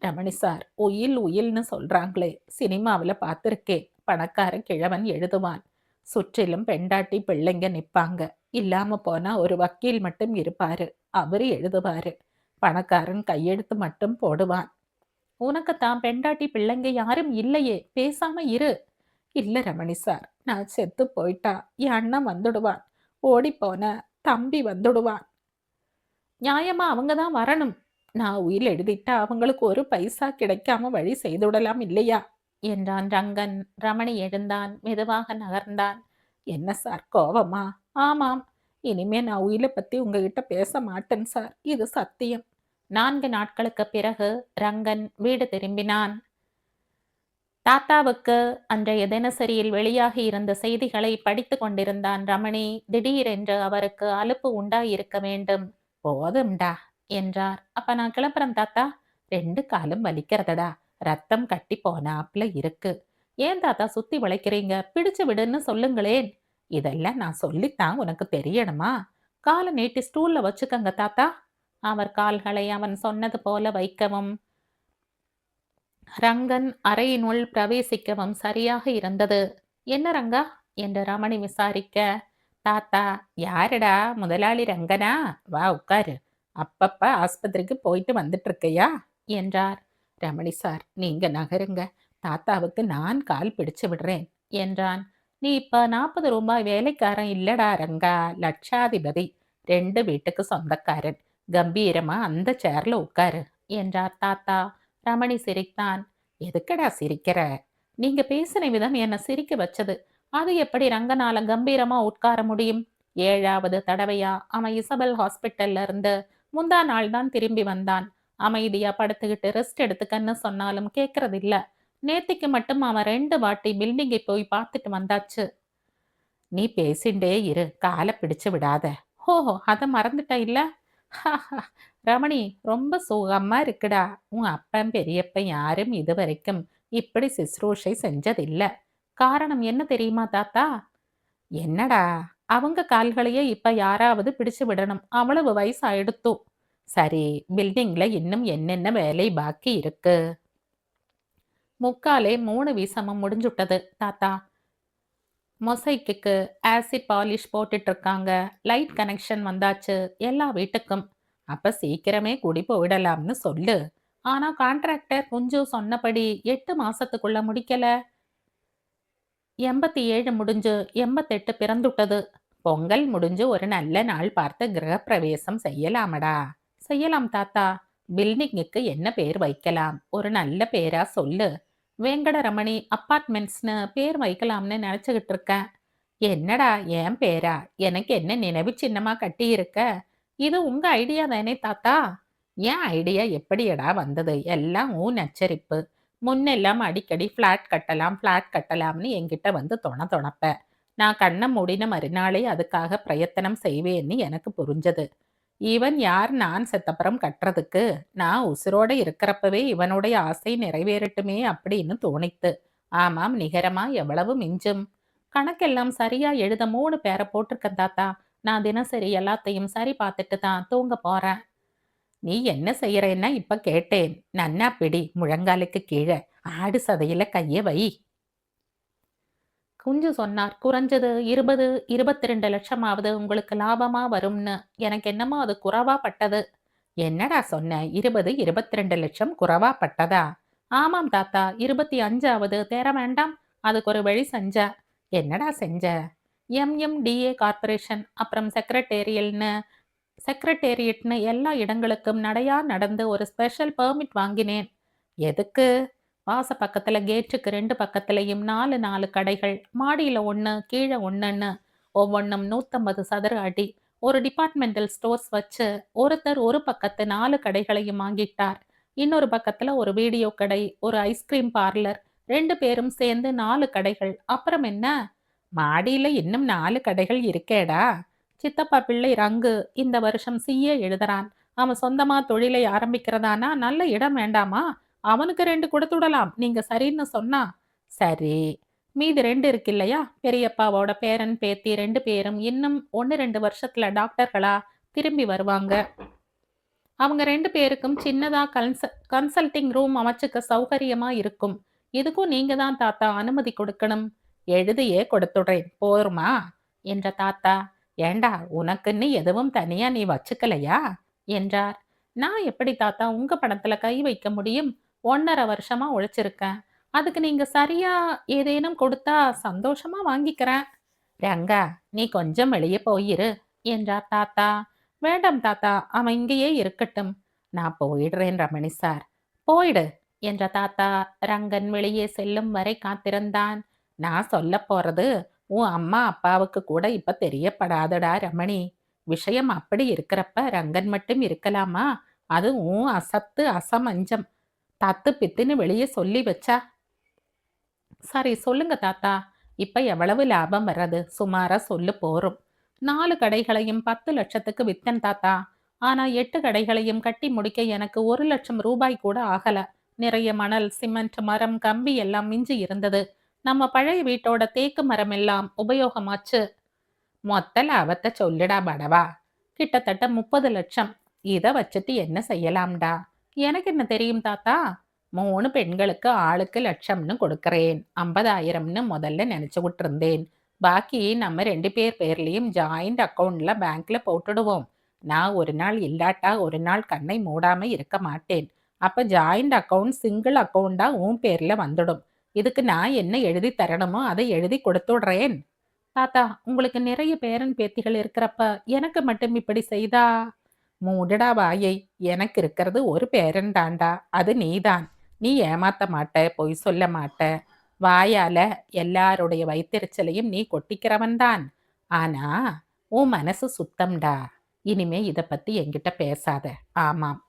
ரமணி சார், உயில் உயில்னு சொல்றாங்களே, சினிமாவுல பார்த்திருக்கேன். பணக்கார கிழவன் எழுதுவான். சுற்றிலும் பெண்டாட்டி பிள்ளைங்க நிப்பாங்க. இல்லாம போனா ஒரு வக்கீல் மட்டும் இருப்பாரு. அவரு எழுதுவாரு. பணக்காரன் கையெழுத்து மட்டும் போடுவான். உனக்குத்தான் பெண்டாட்டி பிள்ளைங்க யாரும் இல்லையே, பேசாம இரு. இல்ல ரமணி சார், நான் செத்து போயிட்டா என் அண்ணன் வந்துடுவான், ஓடிப்போன தம்பி வந்துடுவான். நியாயமா அவங்க தான் வரணும். நான் உயில் எழுதிட்டா அவங்களுக்கு ஒரு பைசா கிடைக்காம வழி செய்துவிடலாம் இல்லையா? என்றான் ரங்கன். ரமணி எழுந்தான், மெதுவாக நகர்ந்தான். என்ன சார் கோவமா? ஆமாம். இனிமே நான் உயிலை பத்தி உங்ககிட்ட பேச மாட்டேன் சார், இது சத்தியம். 4 நாட்களுக்கு பிறகு ரங்கன் வீடு திரும்பினான். தாத்தாவுக்கு அன்றைய தினசரியில் வெளியாகி இருந்த செய்திகளை படித்து கொண்டிருந்தான் ரமணி. திடீரென்று அவருக்கு அலுப்பு உண்டாயிருக்க வேண்டும். போதும்டா என்றார். அப்ப நான் கிளம்புறேன் தாத்தா. 2 காலும் வலிக்கிறதடா, ரத்தம் கட்டி போனாப்ல இருக்கு. ஏன் தாத்தா சுத்தி வளைக்கிறீங்க, பிடிச்சு விடுன்னு சொல்லுங்களேன். இதெல்லாம் நான் சொல்லித்தான் உனக்கு தெரியணுமா? காலை நீட்டி ஸ்டூல்ல வச்சுக்கங்க தாத்தா. அவர் கால்களை அவன் சொன்னது போல வைக்கவும் ரங்கன் அறையினுள் பிரவேசிக்கவும் சரியாக இருந்தது. என்ன ரங்கா என்று ரமணி விசாரிக்க, தாத்தா யாருடா, முதலாளி ரங்கனா? வா உட்காரு. அப்பப்ப ஆஸ்பத்திரிக்கு போயிட்டு வந்துட்டு இருக்கையா என்றார். ரமணி சார் நீங்க நகருங்க, தாத்தாவுக்கு நான் கால் பிடிச்சு விடுறேன் என்றான். நீ இப்ப 40 ரூபாய் வேலைக்காரன் இல்லடா ரங்கா, லட்சாதிபதி. 2 வீட்டுக்கு சொந்தக்காரன். கம்பீரமா அந்த சேர்ல உட்காரு என்றார் தாத்தா. ரமணி சிரித்தான். எதுக்குடா சிரிக்கிற? நீங்க பேசின விதம் என்ன சிரிக்க வச்சது. அது எப்படி ரங்கனால கம்பீரமா உட்கார முடியும்? 7வது தடவையா அவன் இசபெல் ஹாஸ்பிட்டல்ல இருந்து முந்தா நாள் தான் திரும்பி வந்தான். அமைதியா படுத்துக்கிட்டு ரெஸ்ட் எடுத்துக்கன்னு சொன்னாலும் கேட்கறது இல்ல. நேத்திக்கு மட்டும் அவன் 2 வாட்டி பில்டிங்கை போய் பார்த்துட்டு வந்தாச்சு. நீ பேசிண்டே இரு, காலை பிடிச்சு விடாத. ஓஹோ, அத மறந்துட்ட இல்ல? ரமணி ரொம்ப சுகமா இருக்குடா. உன் அப்பன் பெரியப்பன் யாரும் இதுவரைக்கும் இப்படி சிஸ்ரூஷை செஞ்சதில்ல. காரணம் என்ன தெரியுமா தாத்தா? என்னடா? அவங்க கால்களையே இப்ப யாராவது பிடிச்சு விடணும், அவ்வளவு வயசு ஆயிடுத்து. சரி, பில்டிங்ல இன்னும் என்னென்ன வேலை பாக்கி இருக்கு? முக்காலே 3 வீசமும் முடிஞ்சுட்டது தாத்தா. மொசைக்குக்கு ஆசிட் பாலிஷ் போட்டுட்டு இருக்காங்க. லைட் கனெக்ஷன் வந்தாச்சு எல்லா வீட்டுக்கும். அப்ப சீக்கிரமே குடி போயிடலாம்னு சொல்லு. ஆனா கான்ட்ராக்டர் குஞ்சு சொன்னபடி 8 மாசத்துக்குள்ள முடிக்கல. 87 முடிஞ்சு 88 பிறந்துட்டது. பொங்கல் முடிஞ்சு ஒரு நல்ல நாள் பார்த்து கிரகப்பிரவேசம் செய்யலாமடா. செய்யலாம் தாத்தா. பில்டிங்குக்கு என்ன பேர் வைக்கலாம்? ஒரு நல்ல பேரா சொல்லு. வெங்கடரமணி அப்பார்ட்மெண்ட்ஸ்னு பேர் வைக்கலாம்னு நினைச்சுக்கிட்டு இருக்கேன். என்னடா என் பேரா? எனக்கு என்ன நினைவு சின்னமா கட்டி இருக்க? இது உங்க ஐடியா தானே தாத்தா? என் ஐடியா எப்படியடா வந்தது? எல்லாம் உன் நச்சரிப்பு. முன்னெல்லாம் அடிக்கடி ஃப்ளாட் கட்டலாம் ஃப்ளாட் கட்டலாம்னு என்கிட்ட வந்து தொணப்ப. நான் கண்ணை மூடின மறுநாளே அதுக்காக பிரயத்தனம் செய்வேன்னு எனக்கு புரிஞ்சது. இவன் யார் நான் செத்தப்புறம் கட்டுறதுக்கு? நான் உசுரோட இருக்கிறப்பவே இவனுடைய ஆசை நிறைவேறட்டுமே அப்படின்னு தோணித்து. ஆமாம், நிகரமா எவ்வளவு மிஞ்சும்? கணக்கெல்லாம் சரியா எழுத 3 பேரை போட்டிருக்கேன் தாத்தா. நான் தினசரி எல்லாத்தையும் சரி பார்த்துட்டு தான் தூங்க போறேன். நீ என்ன செய்யறேன்னா இப்ப கேட்டேன். நன்னா பிடி, முழங்காலுக்கு கீழே. ஆடு சதையில கைய வை. குஞ்சு சொன்னார். குறைஞ்சது 20, 22 லட்சமாவது உங்களுக்கு லாபமா வரும்னு. எனக்கு என்னமோ அது குறைவா பட்டது. என்னடா சொன்ன? 20, 22 லட்சம் குறைவா பட்டதா? ஆமாம் தாத்தா. 25ஆவது தேர வேண்டாம்? அதுக்கு ஒரு வழி செஞ்ச. என்னடா செஞ்ச? எம்எம்டிஏ கார்ப்பரேஷன் அப்புறம் செக்ரட்டேரியட்னு எல்லா இடங்களுக்கும் நடையா நடந்து ஒரு ஸ்பெஷல் பெர்மிட் வாங்கினேன். எதுக்கு? வாச பக்கத்துல கேட்டுக்கு 2 பக்கத்துலயும் 4 கடைகள். மாடியில 1, கீழே 1ன்னு ஒவ்வொன்றும் 150 சதுர அடி. ஒரு டிபார்ட்மெண்டல் ஸ்டோர்ஸ் வச்சு ஒருத்தர் ஒரு பக்கத்து 4 கடைகளையும் வாங்கிட்டார். இன்னொரு பக்கத்துல ஒரு வீடியோ கடை, ஒரு ஐஸ்கிரீம் பார்லர். 2 பேரும் சேர்ந்து 4 கடைகள். அப்புறம் என்ன? மாடியில இன்னும் 4 கடைகள் இருக்கேடா. சித்தப்பா பிள்ளை ரங்கு இந்த வருஷம் சிஏ எழுதுறான். அவன் சொந்தமா தொழிலை ஆரம்பிக்கிறதானா நல்ல இடம் வேண்டாமா? அவனுக்கு 2 கொடுத்துடலாம், நீங்க சரின்னு சொன்னா. சரி, மீதி 2 இருக்கு இல்லையா? பெரியப்பாவோட பேரன் பேத்தி 2 பேரும் இன்னும் 1, 2 வருஷத்துல டாக்டர்களா திரும்பி வருவாங்க. அவங்க 2 பேருக்கும் சின்னதா கன்சல்டிங் ரூம் அமைச்சுக்க சௌகரியமா இருக்கும். இதுக்கும் நீங்க தான் தாத்தா அனுமதி கொடுக்கணும். எழுதியே கொடுத்துடுறேன், போருமா என்ற தாத்தா. ஏண்டா, உனக்குன்னு எதுவும் தனியா நீ வச்சுக்கலையா என்றார். நான் எப்படி தாத்தா உங்க பணத்துல கை வைக்க முடியும்? 1½ வருஷமா உழைச்சிருக்கேன். அதுக்கு நீங்க சரியா ஏதேனும் கொடுத்தா சந்தோஷமா வாங்கிக்கிறேன். ரங்கா, நீ கொஞ்சம் வெளியே போயிரு என்றார் தாத்தா. வேண்டாம் தாத்தா, அவன் இங்கேயே இருக்கட்டும். நான் போயிடுறேன் ரமணி சார். போயிடு என்ற தாத்தா ரங்கன் வெளியே செல்லும் வரை காத்திருந்தான். நான் சொல்ல போறது உன் அம்மா அப்பாவுக்கு கூட இப்ப தெரியப்படாதடா ரமணி. விஷயம் அப்படி இருக்கிறப்ப ரங்கன் மட்டும் இருக்கலாமா? அது உன் அசத்து அசமஞ்சம். தத்து பித்துன்னு வெளியே சொல்லி வச்சா. சரி சொல்லுங்க தாத்தா. இப்ப எவ்வளவு லாபம் வர்றது? சுமாரா சொல்லு போரும். 4 கடைகளையும் 10 லட்சத்துக்கு வித்தன் தாத்தா. ஆனா 8 கடைகளையும் கட்டி முடிக்க எனக்கு 1 லட்சம் ரூபாய் கூட ஆகல. நிறைய மணல், சிமெண்ட், மரம், கம்பி எல்லாம் மிஞ்சி இருந்தது. நம்ம பழைய வீட்டோட தேக்கு மரம் எல்லாம் உபயோகமாச்சு. மொத்த லாபத்தை சொல்லுடா படவா. கிட்டத்தட்ட 30 லட்சம். இத வச்சுட்டு என்ன செய்யலாம்டா? எனக்கு என்ன தெரியும் தாத்தா? 3 பெண்களுக்கு ஆளுக்கு லட்சம்னு கொடுக்கறேன். 50,000ன்னு முதல்ல நினைச்சுக்கிட்டு இருந்தேன். பாக்கி நம்ம 2 பேர் பேர்லயும் ஜாயிண்ட் அக்கவுண்ட்ல பேங்க்ல போட்டுடுவோம். நான் ஒரு நாள் இல்லாட்டா ஒரு நாள் கண்ணை மூடாம இருக்க மாட்டேன். அப்ப ஜாயிண்ட் அக்கவுண்ட் சிங்கிள் அக்கவுண்டா உன் பேர்ல வந்துடும். இதுக்கு நான் என்ன எழுதி தரணுமோ அதை எழுதி கொடுத்துடுறேன். தாத்தா, உங்களுக்கு நிறைய பேரன் பேத்திகள் இருக்கிறப்ப எனக்கு மட்டும் இப்படி செய்தா? மூடுடா வாயை. எனக்கு இருக்கிறது ஒரு பேரன் தாண்டா. அது நீதான். நீ ஏமாத்த மாட்ட, பொய் சொல்ல மாட்ட. வாயால எல்லாருடைய வயித்தெரிச்சலையும் நீ கொட்டிக்கிறவன் தான். ஆனா உன் மனசு சுத்தம்டா. இனிமே இத பத்தி என்கிட்ட பேசாத. ஆமாம்.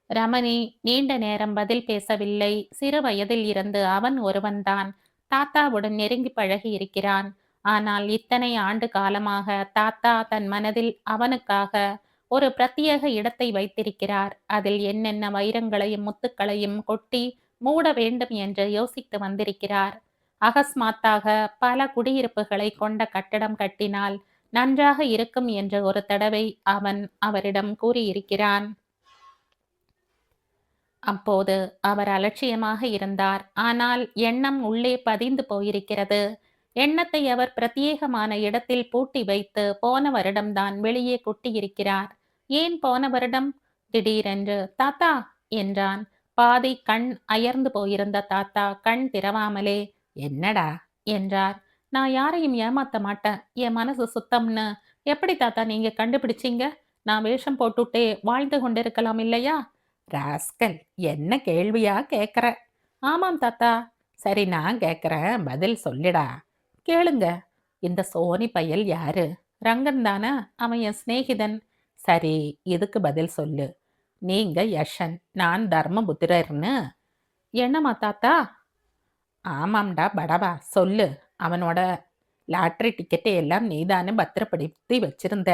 ரமணி நீண்ட நேரம் பதில் பேசவில்லை. சிறு வயதில் இருந்து அவன் ஒருவன்தான் தாத்தாவுடன் நெருங்கி பழகி இருக்கிறான். ஆனால் இத்தனை ஆண்டு காலமாக தாத்தா தன் மனதில் அவனுக்காக ஒரு பிரத்யேக இடத்தை வைத்திருக்கிறார். அதில் என்னென்ன வைரங்களையும் முத்துக்களையும் கொட்டி மூட வேண்டும் என்று யோசித்து வந்திருக்கிறார். அகஸ்மாத்தாக பல குடியிருப்புகளை கொண்ட கட்டடம் கட்டினால் நன்றாக இருக்கும் என்று ஒரு தடவை அவன் அவரிடம் கூறியிருக்கிறான். அப்போது அவர் அலட்சியமாக இருந்தார். ஆனால் எண்ணம் உள்ளே பதிந்து போயிருக்கிறது. எண்ணத்தை அவர் பிரத்யேகமான இடத்தில் பூட்டி வைத்து போன வருடம்தான் வெளியே கொட்டியிருக்கிறார். ஏன் போன வருடம்? திடீரென்று தாத்தா என்றான். பாதி கண் அயர்ந்து போயிருந்த தாத்தா கண் திறவாமலே என்னடா என்றார். நான் யாரையும் ஏமாத்த மாட்டேன். என் மனசு சுத்தம்னு எப்படி தாத்தா நீங்க கண்டுபிடிச்சீங்க? நான் வேஷம் போட்டுட்டே வாழ்ந்து கொண்டிருக்கலாம் இல்லையா? ராஸ்கல், என்ன கேள்வியா கேக்குற? ஆமாம் தாத்தா. சரி நான் கேக்குறேன், பதில் சொல்லிடா. கேளுங்க. இந்த சோனி பயல் யாரு? ரங்கன் தானே? அவன் என் சிநேகிதன். சரி, இதுக்கு பதில் சொல்லு. நீங்க யஷன், நான் தர்மபுத்திரர்னு. என்னம்மா தாத்தா? ஆமாம்டா படவா, சொல்லு. அவனோட லாட்டரி டிக்கெட்டை எல்லாம் நீதானே பத்திரப்படுத்தி வச்சிருந்த.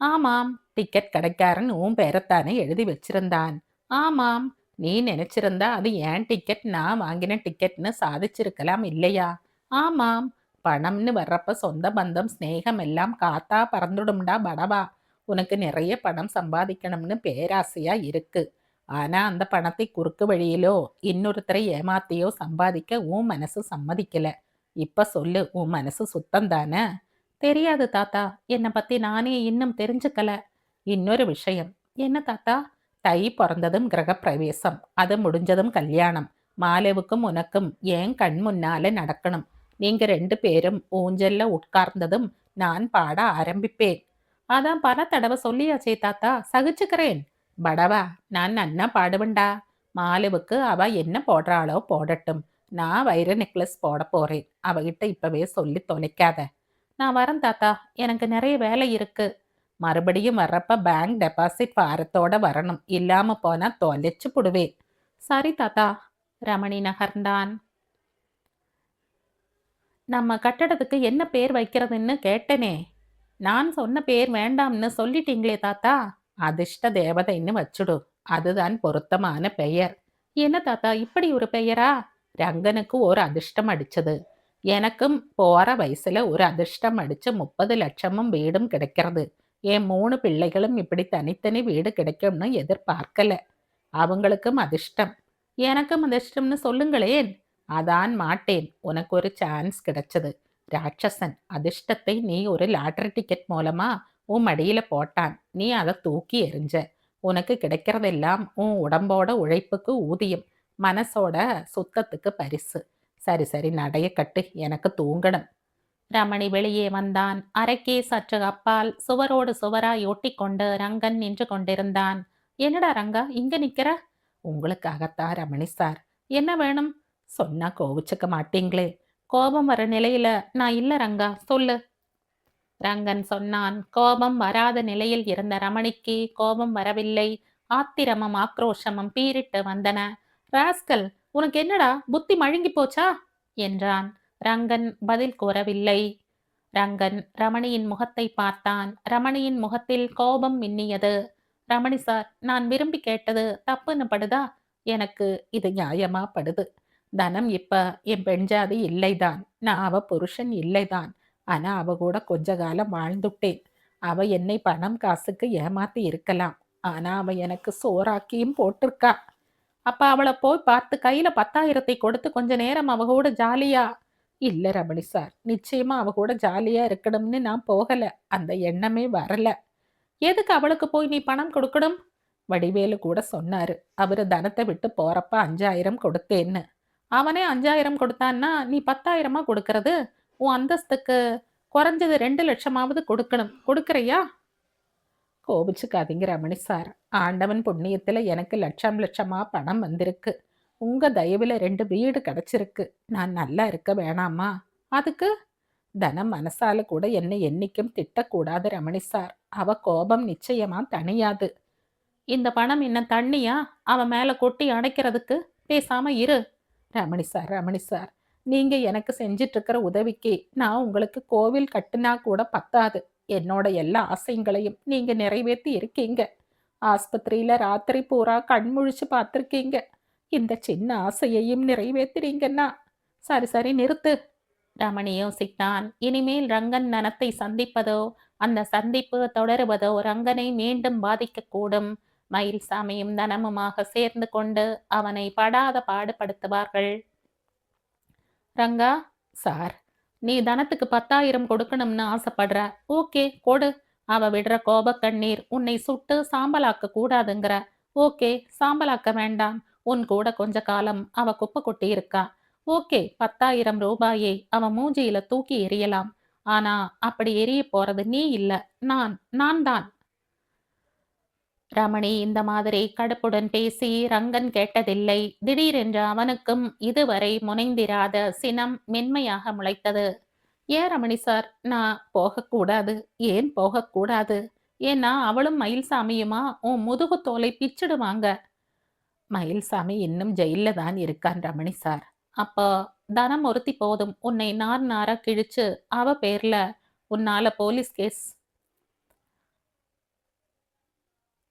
ஆமாம். டிக்கெட் கடைக்காரன் உன் பேரைத்தானே எழுதி வச்சிருந்தான். ஆமாம். நீ நினைச்சிருந்தா அது ஏன் டிக்கெட், நான் வாங்கின டிக்கெட்னு சாதிச்சிருக்கலாம் இல்லையா? ஆமாம். பணம்னு வர்றப்ப சொந்த பந்தம் சிநேகம் எல்லாம் காத்தா பறந்துடும்டா படவா. உனக்கு நிறைய பணம் சம்பாதிக்கணும்னு பேராசையா இருக்கு. ஆனா அந்த பணத்தை குறுக்கு வழியிலோ இன்னொருத்தரை ஏமாத்தியோ சம்பாதிக்க உன் மனசு சம்மதிக்கல. இப்ப சொல்லு, உன் மனசு சுத்தம் தானே? தெரியாது தாத்தா. என்னை பத்தி நானே இன்னும் தெரிஞ்சுக்கல. இன்னொரு விஷயம். என்ன தாத்தா? தை பிறந்ததும் கிரகப்பிரவேசம், அது முடிஞ்சதும் கல்யாணம். மாலவுக்கும் உனக்கும் ஏன் கண் முன்னால நடக்கணும். நீங்க 2 பேரும் ஊஞ்சல்ல உட்கார்ந்ததும் நான் பாட ஆரம்பிப்பேன். அதான் பல தடவை சொல்லியாச்சே தாத்தா, சகிச்சுக்கிறேன். படவா, நான் நன்னா பாடுவேன்டா. மாலவுக்கு அவ என்ன போடுறாளோ போடட்டும். நான் வைர நெக்லஸ் போட போறேன். அவகிட்ட இப்பவே சொல்லி தொலைக்காத. நான் வரேன் தாத்தா. எனக்கு நிறைய வேலை இருக்கு. மறுபடியும் வர்றப்ப பேங்க் டெபாசிட் வாரத்தோட வரணும். இல்லாம போனா தொலைச்சு புடுவேன். சரி தாத்தா. ரமணி நகர்ந்தான். நம்ம கட்டடத்துக்கு என்ன பேர் வைக்கிறதுன்னு கேட்டனே. நான் சொன்ன பேர் வேண்டாம்னு சொல்லிட்டீங்களே தாத்தா. அதிர்ஷ்ட தேவதைன்னு வச்சுடு. அதுதான் பொருத்தமான பெயர். என்ன தாத்தா இப்படி ஒரு பெயரா? ரங்கனுக்கு ஒரு அதிர்ஷ்டம் அடிச்சது. எனக்கும் போற வயசுல ஒரு அதிர்ஷ்டம் அடிச்சு 30 லட்சமும் வீடும் கிடைக்கிறது. என் 3 பிள்ளைகளும் இப்படி தனித்தனி வீடு கிடைக்கும்னு எதிர்பார்க்கல. அவங்களுக்கும் அதிர்ஷ்டம், எனக்கும் அதிர்ஷ்டம்னு சொல்லுங்களேன். அதான் மாட்டேன். உனக்கு ஒரு சான்ஸ் கிடைச்சது. ராட்சசன் அதிர்ஷ்டத்தை நீ ஒரு லாட்டரி டிக்கெட் மூலமா உன் மடியில போட்டான். நீ அதை தூக்கி எறிஞ்ச. உனக்கு கிடைக்கிறதெல்லாம் உன் உடம்போட உழைப்புக்கு ஊதியம். மனசோட சுத்தத்துக்கு பரிசு. சரி சரி நடைய கட்டு, எனக்கு தூங்கணும். ரமணி வெளியே வந்தான். அறைக்கே சற்று அப்பால் சுவரோடு சுவராய் ஒட்டிக்கொண்டு ரங்கன் நின்று கொண்டிருந்தான். என்னடா ரங்கா இங்க நிக்கிற? உங்களுக்காகத்தான் ரமணி சார். என்ன வேணும்? சொன்னா கோவிச்சுக்க மாட்டீங்களே. கோபம் வர நிலையில நான் இல்ல ரங்கா, சொல்லு. ரங்கன் சொன்னான். கோபம் வராத நிலையில் இருந்த ரமணிக்கு கோபம் வரவில்லை. ஆத்திரமும் ஆக்ரோஷமும் பீறிட்டு வந்தன. ராஸ்கல், உனக்கு என்னடா புத்தி மழுங்கி போச்சா என்றான். ரங்கன் பதில் கூறவில்லை. ரங்கன் ரமணியின் முகத்தை பார்த்தான். ரமணியின் முகத்தில் கோபம் மின்னியது. ரமணி சார், நான் விரும்பி கேட்டது தப்புன்னு படுதா? எனக்கு இது நியாயமா படுது. தனம் இப்ப என் பெண்ஜாதி இல்லைதான். நான் அவ புருஷன் இல்லைதான். ஆனா அவ கூட கொஞ்ச காலம் வாழ்ந்துட்டேன். அவ என்னை பணம் காசுக்கு ஏமாத்தி இருக்கலாம். ஆனா அவ எனக்கு சோறாக்கியும் போட்டிருக்கா. அப்ப அவளை போய் பார்த்து கையில 10,000 கொடுத்து கொஞ்ச நேரம் அவ கூட ஜாலியா. இல்ல ரமணி சார், நிச்சயமா அவ கூட ஜாலியா இருக்கணும்னு நான் போகல. அந்த எண்ணமே வரல. எதுக்கு அவளுக்கு போய் நீ பணம் கொடுக்கணும்? வடிவேலு கூட சொன்னாரு. அவரு தனத்தை விட்டு போறப்ப 5,000 கொடுத்தேன்னு. அவனே 5,000 கொடுத்தான்னா நீ 10,000 கொடுக்கறது? உன் அந்தஸ்துக்கு குறைஞ்சது 2,00,000 கொடுக்கணும். கொடுக்கறியா? கோபிச்சுக்காதீங்க ரமணி சார். ஆண்டவன் புண்ணியத்துல எனக்கு லட்சம் லட்சமா பணம் வந்திருக்கு. உங்க தயவுல 2 வீடு கிடைச்சிருக்கு. நான் நல்லா இருக்க வேணாமா? அதுக்கு தனம் மனசால கூட என்னை என்னைக்கும் திட்டக்கூடாது ரமணி சார். அவ கோபம் நிச்சயமா தணியாது. இந்த பணம் என்ன தண்ணியா? அவன் மேல கொட்டி அடைக்கிறதுக்கு? பேசாம இரு. ரமணி சார், ரமணி சார், நீங்க எனக்கு செஞ்சிட்டு இருக்கிற உதவிக்கு நான் உங்களுக்கு கோவில் கட்டுனா கூட பத்தாது. என்னோட எல்லா ஆசைங்களையும் நீங்க நிறைவேற்றி இருக்கீங்க. ஆஸ்பத்திரியில ராத்திரி பூரா கண் முழிச்சு பார்த்துருக்கீங்க. இந்த சின்ன ஆசையையும் நிறைவேத்துறீங்கன்னா சரி சரி நிறுத்து. ரமணி யோசித்தான். இனிமேல் ரங்கன் நனத்தை சந்திப்பதோ அந்த சந்திப்பு தொடருவதோ ரங்கனை மீண்டும் பாதிக்கக்கூடும். மயில்சாமியும் தனமுமாக சேர்ந்து கொண்டு அவனை படாத பாடுபடுத்துவார்கள். ரங்கா சார், நீ தனத்துக்கு 10,000 கொடுக்கணும்னு ஆசைப்படுற. ஓகே கொடு. அவ விடுற கோப கண்ணீர் உன்னை சுட்டு சாம்பலாக்க கூடாதுங்கிற. ஓகே, சாம்பலாக்க வேண்டாம். உன் கூட கொஞ்ச காலம் அவ குப்பை கொட்டி இருக்கா. ஓகே, 10,000 ரூபாயை அவ மூஞ்சியில தூக்கி எறியலாம். ஆனா அப்படி எரிய போறது நீ இல்ல, நான் தான். ரமணி இந்த மாதிரி கடுப்புடன் பேசி ரங்கன் கேட்டதில்லை. திடீரென்று அவனுக்கும் இதுவரை முனைந்திராத சினம் மென்மையாக முளைத்தது. ஏன் ரமணி சார், நான் போகக்கூடாது? ஏன் போகக்கூடாது? ஏன்னா அவளும் மயில்சாமியுமா உன் முதுகு தோலை பிச்சிடுவாங்க. மயில்சாமி இன்னும் ஜெயில்ல தான் இருக்கான் ரமணி சார். அப்போ தனம் ஒருத்தி போதும் உன்னை நார் நாரா கிழிச்சு அவ பேர்ல உன்னால போலீஸ் கேஸ்.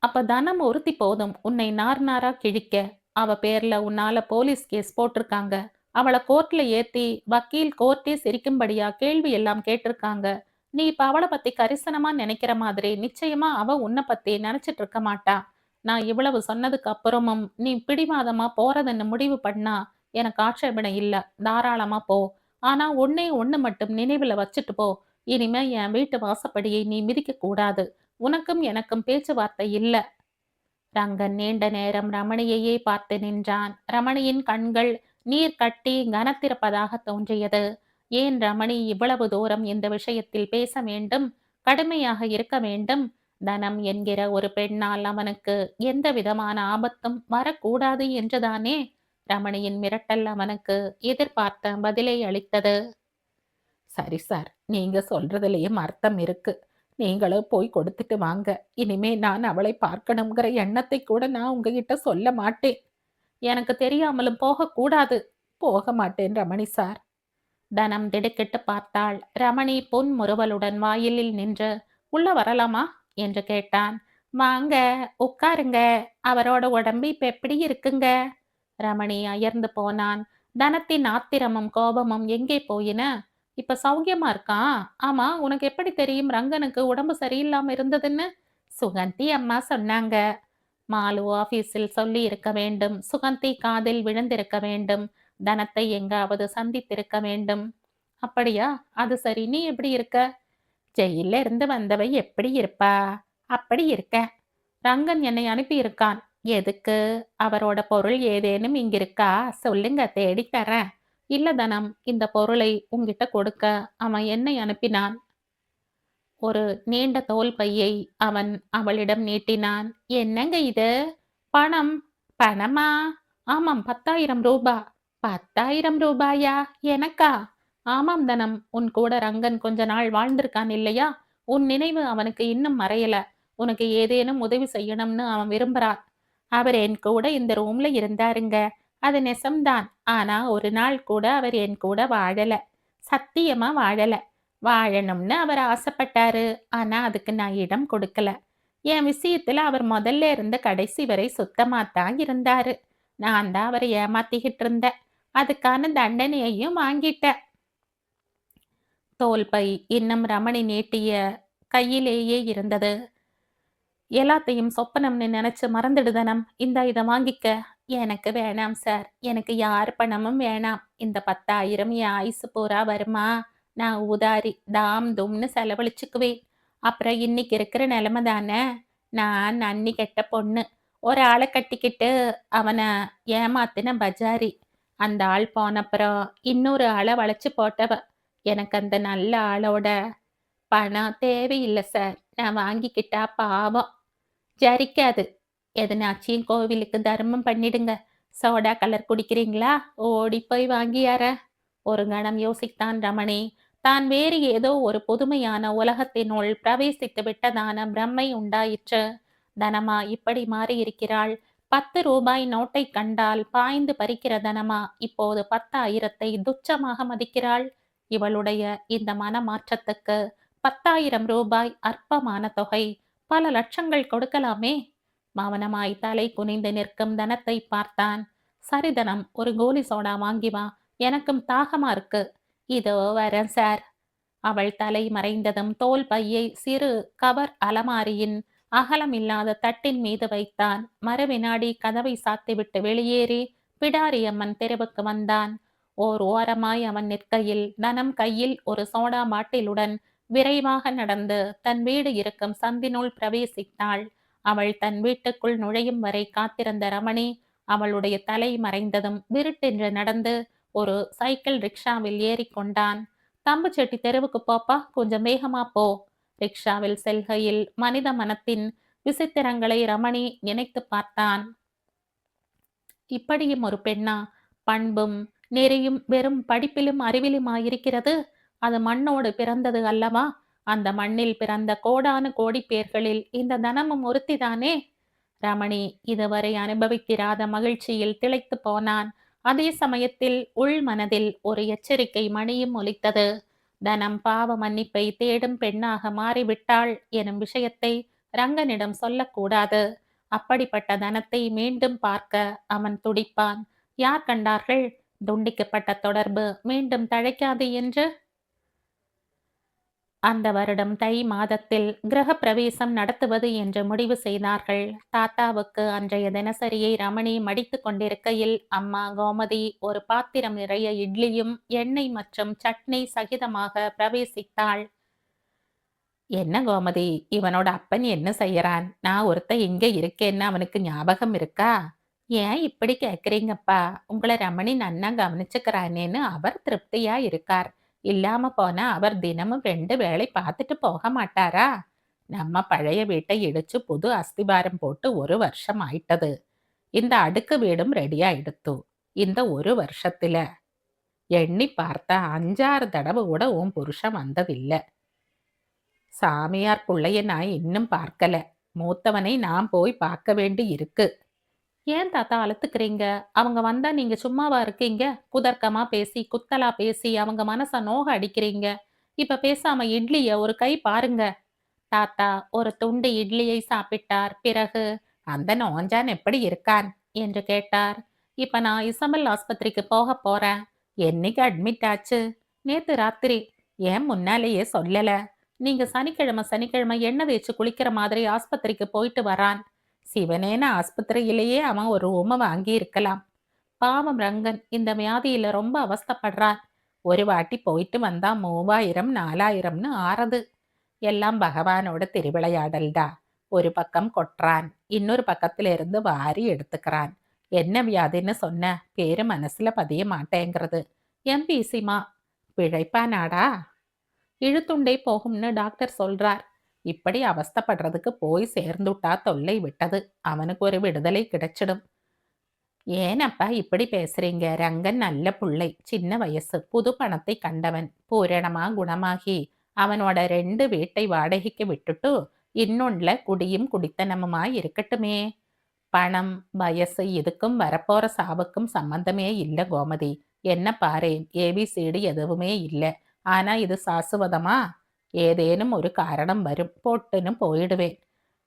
அப்ப தனம் ஒருத்தி போதும் உன்னை நார் நாரா கிழிக்க. அவ பேர்ல உன்னால போலீஸ் கேஸ் போட்டிருக்காங்க. அவளை கோர்ட்ல ஏத்தி வக்கீல் கோர்ட்டே சிரிக்கும்படியா கேள்வி எல்லாம் கேட்டிருக்காங்க. நீ இப்ப அவளை பத்தி கரிசனமா நினைக்கிற மாதிரி நிச்சயமா அவ உன்னை பத்தி நினைச்சிட்டு இருக்க மாட்டா. நான் இவ்வளவு சொன்னதுக்கு அப்புறமும் நீ பிடிவாதமா போறதுன்னு முடிவு பண்ணா எனக்கு ஆட்சேபனை இல்ல. தாராளமா போ. ஆனா ஒண்ணே ஒண்ணு மட்டும் நினைவுல வச்சுட்டு போ. இனிமே என் வீட்டு வாசப்படியை நீ மிதிக்க கூடாது. உனக்கும் எனக்கும் பேச்சுவார்த்தை இல்ல. ரங்கன் நீண்ட நேரம் ரமணியையே பார்த்து நின்றான். ரமணியின் கண்கள் நீர் கட்டி கனத்திருப்பதாக தோன்றியது. ஏன் ரமணி இவ்வளவு தூரம் இந்த விஷயத்தில் பேச வேண்டும்? கடுமையாக இருக்க வேண்டும்? தனம் என்கிற ஒரு பெண்ணால் அவனுக்கு எந்த விதமான ஆபத்தும் வரக்கூடாது என்றுதானே? ரமணியின் மிரட்டல் அவனுக்கு எதிர்பார்த்த பதிலை அளித்தது. சரி சார், நீங்க சொல்றதுலயும் அர்த்தம் இருக்கு. நீங்களும் போய் கொடுத்துட்டு வாங்க. இனிமே நான் அவளை பார்க்கணுங்கிற எண்ணத்தை கூட நான் உங்ககிட்ட சொல்ல மாட்டேன். எனக்கு தெரியாமலும் போகக்கூடாது. போக மாட்டேன் ரமணி சார். தனம் திடுக்கிட்டு பார்த்தாள். ரமணி புன்முறுவலுடன் வாயிலில் நின்று உள்ள வரலாமா என்று கேட்டான். வாங்க, உட்காருங்க. அவரோட உடம்பு இப்ப எப்படி இருக்குங்க? ரமணி அயர்ந்து போனான். தனத்தின் ஆத்திரமும் கோபமும் எங்கே போயின? இப்ப சௌக்கியமா இருக்கான். ஆமா, உனக்கு எப்படி தெரியும் ரங்கனுக்கு உடம்பு சரியில்லாம இருந்ததுன்னு? சுகந்தி அம்மா சொன்னாங்க. மாலு ஆபீஸில் சொல்லி இருக்க வேண்டும். சுகந்தி காதில் விழுந்திருக்க வேண்டும். தனத்தை எங்காவது சந்தித்திருக்க வேண்டும். அப்படியா? அது சரி. நீ எப்படி இருக்க? ஜெயில இருந்து வந்தவை எப்படி இருப்பா? அப்படி இருக்க. ரங்கன் என்னை அனுப்பி இருக்கான். எதுக்கு? அவரோட பொருள் ஏதேனும் இங்கிருக்கா? சொல்லுங்க தேடித் தர்றேன். இல்ல தனம், இந்த பொருளை உன்கிட்ட கொடுக்க அவன் என்னை அனுப்பினான். ஒரு நீண்ட தோல் பையை அவன் அவளிடம் நீட்டினான். என்னங்க இது? பணம். பணமா? ஆமாம், 10,000 ரூபா. 10,000 ரூபாயா? எனக்கா? ஆமாம் தனம், உன் கூட ரங்கன் கொஞ்ச நாள் வாழ்ந்திருக்கான் இல்லையா? உன் நினைவு அவனுக்கு இன்னும் மறையல. உனக்கு ஏதேனும் உதவி செய்யணும்னு அவன் விரும்புறான். அவர் என் கூட இந்த ரூம்ல இருந்தாருங்க. அது நெசம்தான். ஆனா ஒரு நாள் கூட அவர் என் கூட வாழல. சத்தியமா வாழல. வாழணும்னு அவர் ஆசைப்பட்டாரு. ஆனா அதுக்கு நான் இடம் கொடுக்கல. என் விஷயத்துல அவர் முதல்ல இருந்த கடைசி வரை சுத்தமாத்தான் இருந்தாரு. நான் தான் அவரை ஏமாத்திக்கிட்டு இருந்தேன். அதுக்கான தண்டனையையும் வாங்கிட்டேன். தோல்பை இன்னும் ரமணி நீட்டிய கையிலேயே இருந்தது. எல்லாத்தையும் சொப்பனம்னு நினைச்சு மறந்துடு தனம். இந்தா இத வாங்கிக்க. எனக்கு வேணாம் சார். எனக்கு யார் பணமும் வேணாம். இந்த 10,000 என் ஆயுசு பூரா வருமா? நான் ஊதாரி தாம் தும்னு செலவழிச்சுக்குவேன். அப்புறம் இன்னைக்கு இருக்கிற நிலைமை தானே. நான் நன்னி கெட்ட பொண்ணு. ஒரு ஆளை கட்டிக்கிட்டு அவன ஏமாத்தின பஜாரி. அந்த ஆள் போனப்புறம் இன்னொரு ஆளை வளைச்சு போட்டவ. எனக்கு அந்த நல்ல ஆளோட பணம் தேவையில்ல சார். நான் வாங்கிக்கிட்டா பாவம். ஜரிக்காது. எதனாச்சும் கோவிலுக்கு தர்மம் பண்ணிடுங்க. சோடா கலர் குடிக்கிறீங்களா? ஓடிப் போய் வாங்கியாரேன். ஒரு கணம் யோசித்தான் ரமணி. தான் வேறு ஏதோ ஒரு புதுமையான உலகத்தினுள் பிரவேசித்து விட்டதான பிரமை உண்டாயிற்று. தனமா இப்படி மாறியிருக்கிறாள். 10 ரூபாய் நோட்டைக் கண்டால் பாய்ந்து பறிக்கிற தனமா இப்போது 10,000 துச்சமாக மதிக்கிறாள். இவளுடைய இந்த மனமாற்றத்துக்கு 10,000 ரூபாய் அற்பமான தொகை. பல லட்சங்கள் கொடுக்கலாமே. மௌனமாய் தலை குனிந்து நிற்கும் தனத்தை பார்த்தான். சரிதனம், ஒரு கோலி சோடா வாங்கி வா. எனக்கும் தாகமா இருக்கு. இதோ வரேன் சார். அவள் தலை மறைந்ததும் தோல் பையை சிறு கவர் அலமாரியின் அகலமில்லாத தட்டின் மீது வைத்தான். மறுவினாடி கதவை சாத்திவிட்டு வெளியேறி பிடாரியம்மன் தெருவுக்கு வந்தான். ஓர் ஓரமாய் அவன் நிற்கையில் தனம் கையில் ஒரு சோடா பாட்டிலுடன் விரைவாக நடந்து தன் வீடு இருக்கும் சந்தினுள் பிரவேசித்தாள். அவள் தன் வீட்டுக்குள் நுழையும் வரை காத்திருந்த ரமணி அவளுடைய தலை மறைந்ததும் விருட்டென்று நடந்து ஒரு சைக்கிள் ரிக்ஷாவில் ஏறிக்கொண்டான். தம்புச்செட்டி தெருவுக்கு போப்பா, கொஞ்சம் வேகமா போ. ரிக்ஷாவில் செல்கையில் மனித மனத்தின் விசித்திரங்களை ரமணி நினைத்து பார்த்தான். இப்படியும் ஒரு பெண்ணா? பண்பும் நெறியும் வெறும் படிப்பிலும் அறிவிலுமாயிருக்கிறது. அது மண்ணோடு பிறந்தது அல்லவா? அந்த மண்ணில் பிறந்த கோடானு கோடி பேர்களில் இந்த தனமும் ஒருத்திதானே. ரமணி இதுவரை அனுபவித்திராத மகிழ்ச்சியில் திளைத்து போனான். அதே சமயத்தில் உள் மனதில் ஒரு எச்சரிக்கை மணியும் ஒலித்தது. தனம் பாவ மன்னிப்பை தேடும் பெண்ணாக மாறிவிட்டாள் எனும் விஷயத்தை ரங்கனிடம் சொல்லக்கூடாது. அப்படிப்பட்ட தனத்தை மீண்டும் பார்க்க அவன் துடிப்பான். யார் கண்டார்கள்? துண்டிக்கப்பட்ட தொடர்பு மீண்டும் தழைக்காது என்று. அந்த வருடம் தை மாதத்தில் கிரக பிரவேசம் நடத்துவது என்று முடிவு செய்தார்கள். தாத்தாவுக்கு அன்றைய தினசரியை ரமணி மடித்து கொண்டிருக்கையில் அம்மா கோமதி ஒரு பாத்திரம் நிறைய இட்லியும் எண்ணெய் மற்றும் சட்னி சகிதமாக பிரவேசித்தாள். என்ன கோமதி, இவனோட அப்பன் என்ன செய்யறான்? நான் ஒருத்த இங்க இருக்கேன்னு அவனுக்கு ஞாபகம் இருக்கா? ஏன் இப்படி கேக்குறீங்கப்பா? உங்களை ரமணி நன்னா கவனிச்சுக்கிறானேன்னு அவர் திருப்தியா இருக்கார். இல்லாம போனா அவர் தினமும் 2 வேளை பார்த்துட்டு போக மாட்டாரா? நம்ம பழைய வீட்டை இடிச்சு புது அஸ்திபாரம் போட்டு 1 வருஷம் ஆயிட்டது. இந்த அடுக்கு வீடும் ரெடி ஆயிடுத்து. இந்த 1 வருஷத்துல எண்ணி பார்த்தா 5-6 தடவை கூட உன் புருஷன் வந்ததில்ல. சாமியார் புள்ளைய நான் இன்னும் பார்க்கல. மூத்தவனை நான் போய் பார்க்க வேண்டி இருக்கு. ஏன் தாத்தா அழுத்துக்கிறீங்க? அவங்க வந்தா நீங்க சும்மாவா இருக்கீங்க? குதர்க்கமா பேசி குத்தலா பேசி அவங்க மனச நோக அடிக்கிறீங்க. இப்ப பேசாம இட்லிய ஒரு கை பாருங்க. தாத்தா ஒரு துண்டு இட்லியை சாப்பிட்டார். பிறகு அந்த நோஞ்சான் எப்படி இருக்கான் என்று கேட்டார். இப்ப நான் இசமல் ஆஸ்பத்திரிக்கு போக போறேன். என்னைக்கு அட்மிட் ஆச்சு? நேத்து ராத்திரி. ஏன் முன்னாலேயே சொல்லல? நீங்க சனிக்கிழமை சனிக்கிழமை எண்ணெய் தேய்ச்சு குளிக்கிற மாதிரி ஆஸ்பத்திரிக்கு போயிட்டு வரான். சிவனேன ஆஸ்பத்திரியிலேயே அவன் ஒரு ரூம வாங்கி இருக்கலாம். பாவம் ரங்கன் இந்த வியாதியில ரொம்ப அவஸ்தைப்படுறார். ஒரு வாட்டி போயிட்டு வந்தா 3000 4000ன்னு ஆறது. எல்லாம் பகவானோட திருவிளையாடல்டா. ஒரு பக்கம் கொட்டுறான், இன்னொரு பக்கத்துல இருந்து வாரி எடுத்துக்கிறான். என்ன வியாதின்னு சொன்ன பேரு மனசுல பதிய மாட்டேங்கிறது. எம்பிசிமா. பிழைப்பானாடா? இழுத்துண்டே போகும்னு டாக்டர் சொல்றார். இப்படி அவஸ்தைப்படுறதுக்கு போய் சேர்ந்துட்டா தொல்லை விட்டது. அவனுக்கு ஒரு விடுதலை கிடைச்சிடும். ஏனப்பா இப்படி பேசுறீங்க? ரங்கன் நல்ல புள்ளை, சின்ன வயசு, புது பணத்தை கண்டவன், பூரணமா குணமாகி அவனோட 2 வீட்டை வாடகைக்கு விட்டுட்டு இன்னொன்ல குடியும் குடித்தனமுமா இருக்கட்டுமே. பணம், வயசு இதுக்கும் வரப்போற சாவுக்கும் சம்பந்தமே இல்ல கோமதி. என்ன பாரேன், ஏபிசிடி எதுவுமே இல்ல. ஆனா இது சாசுவதமா? ஏதேனும் ஒரு காரணம் வரும், பொட்டுன்னு போயிடுவேன்.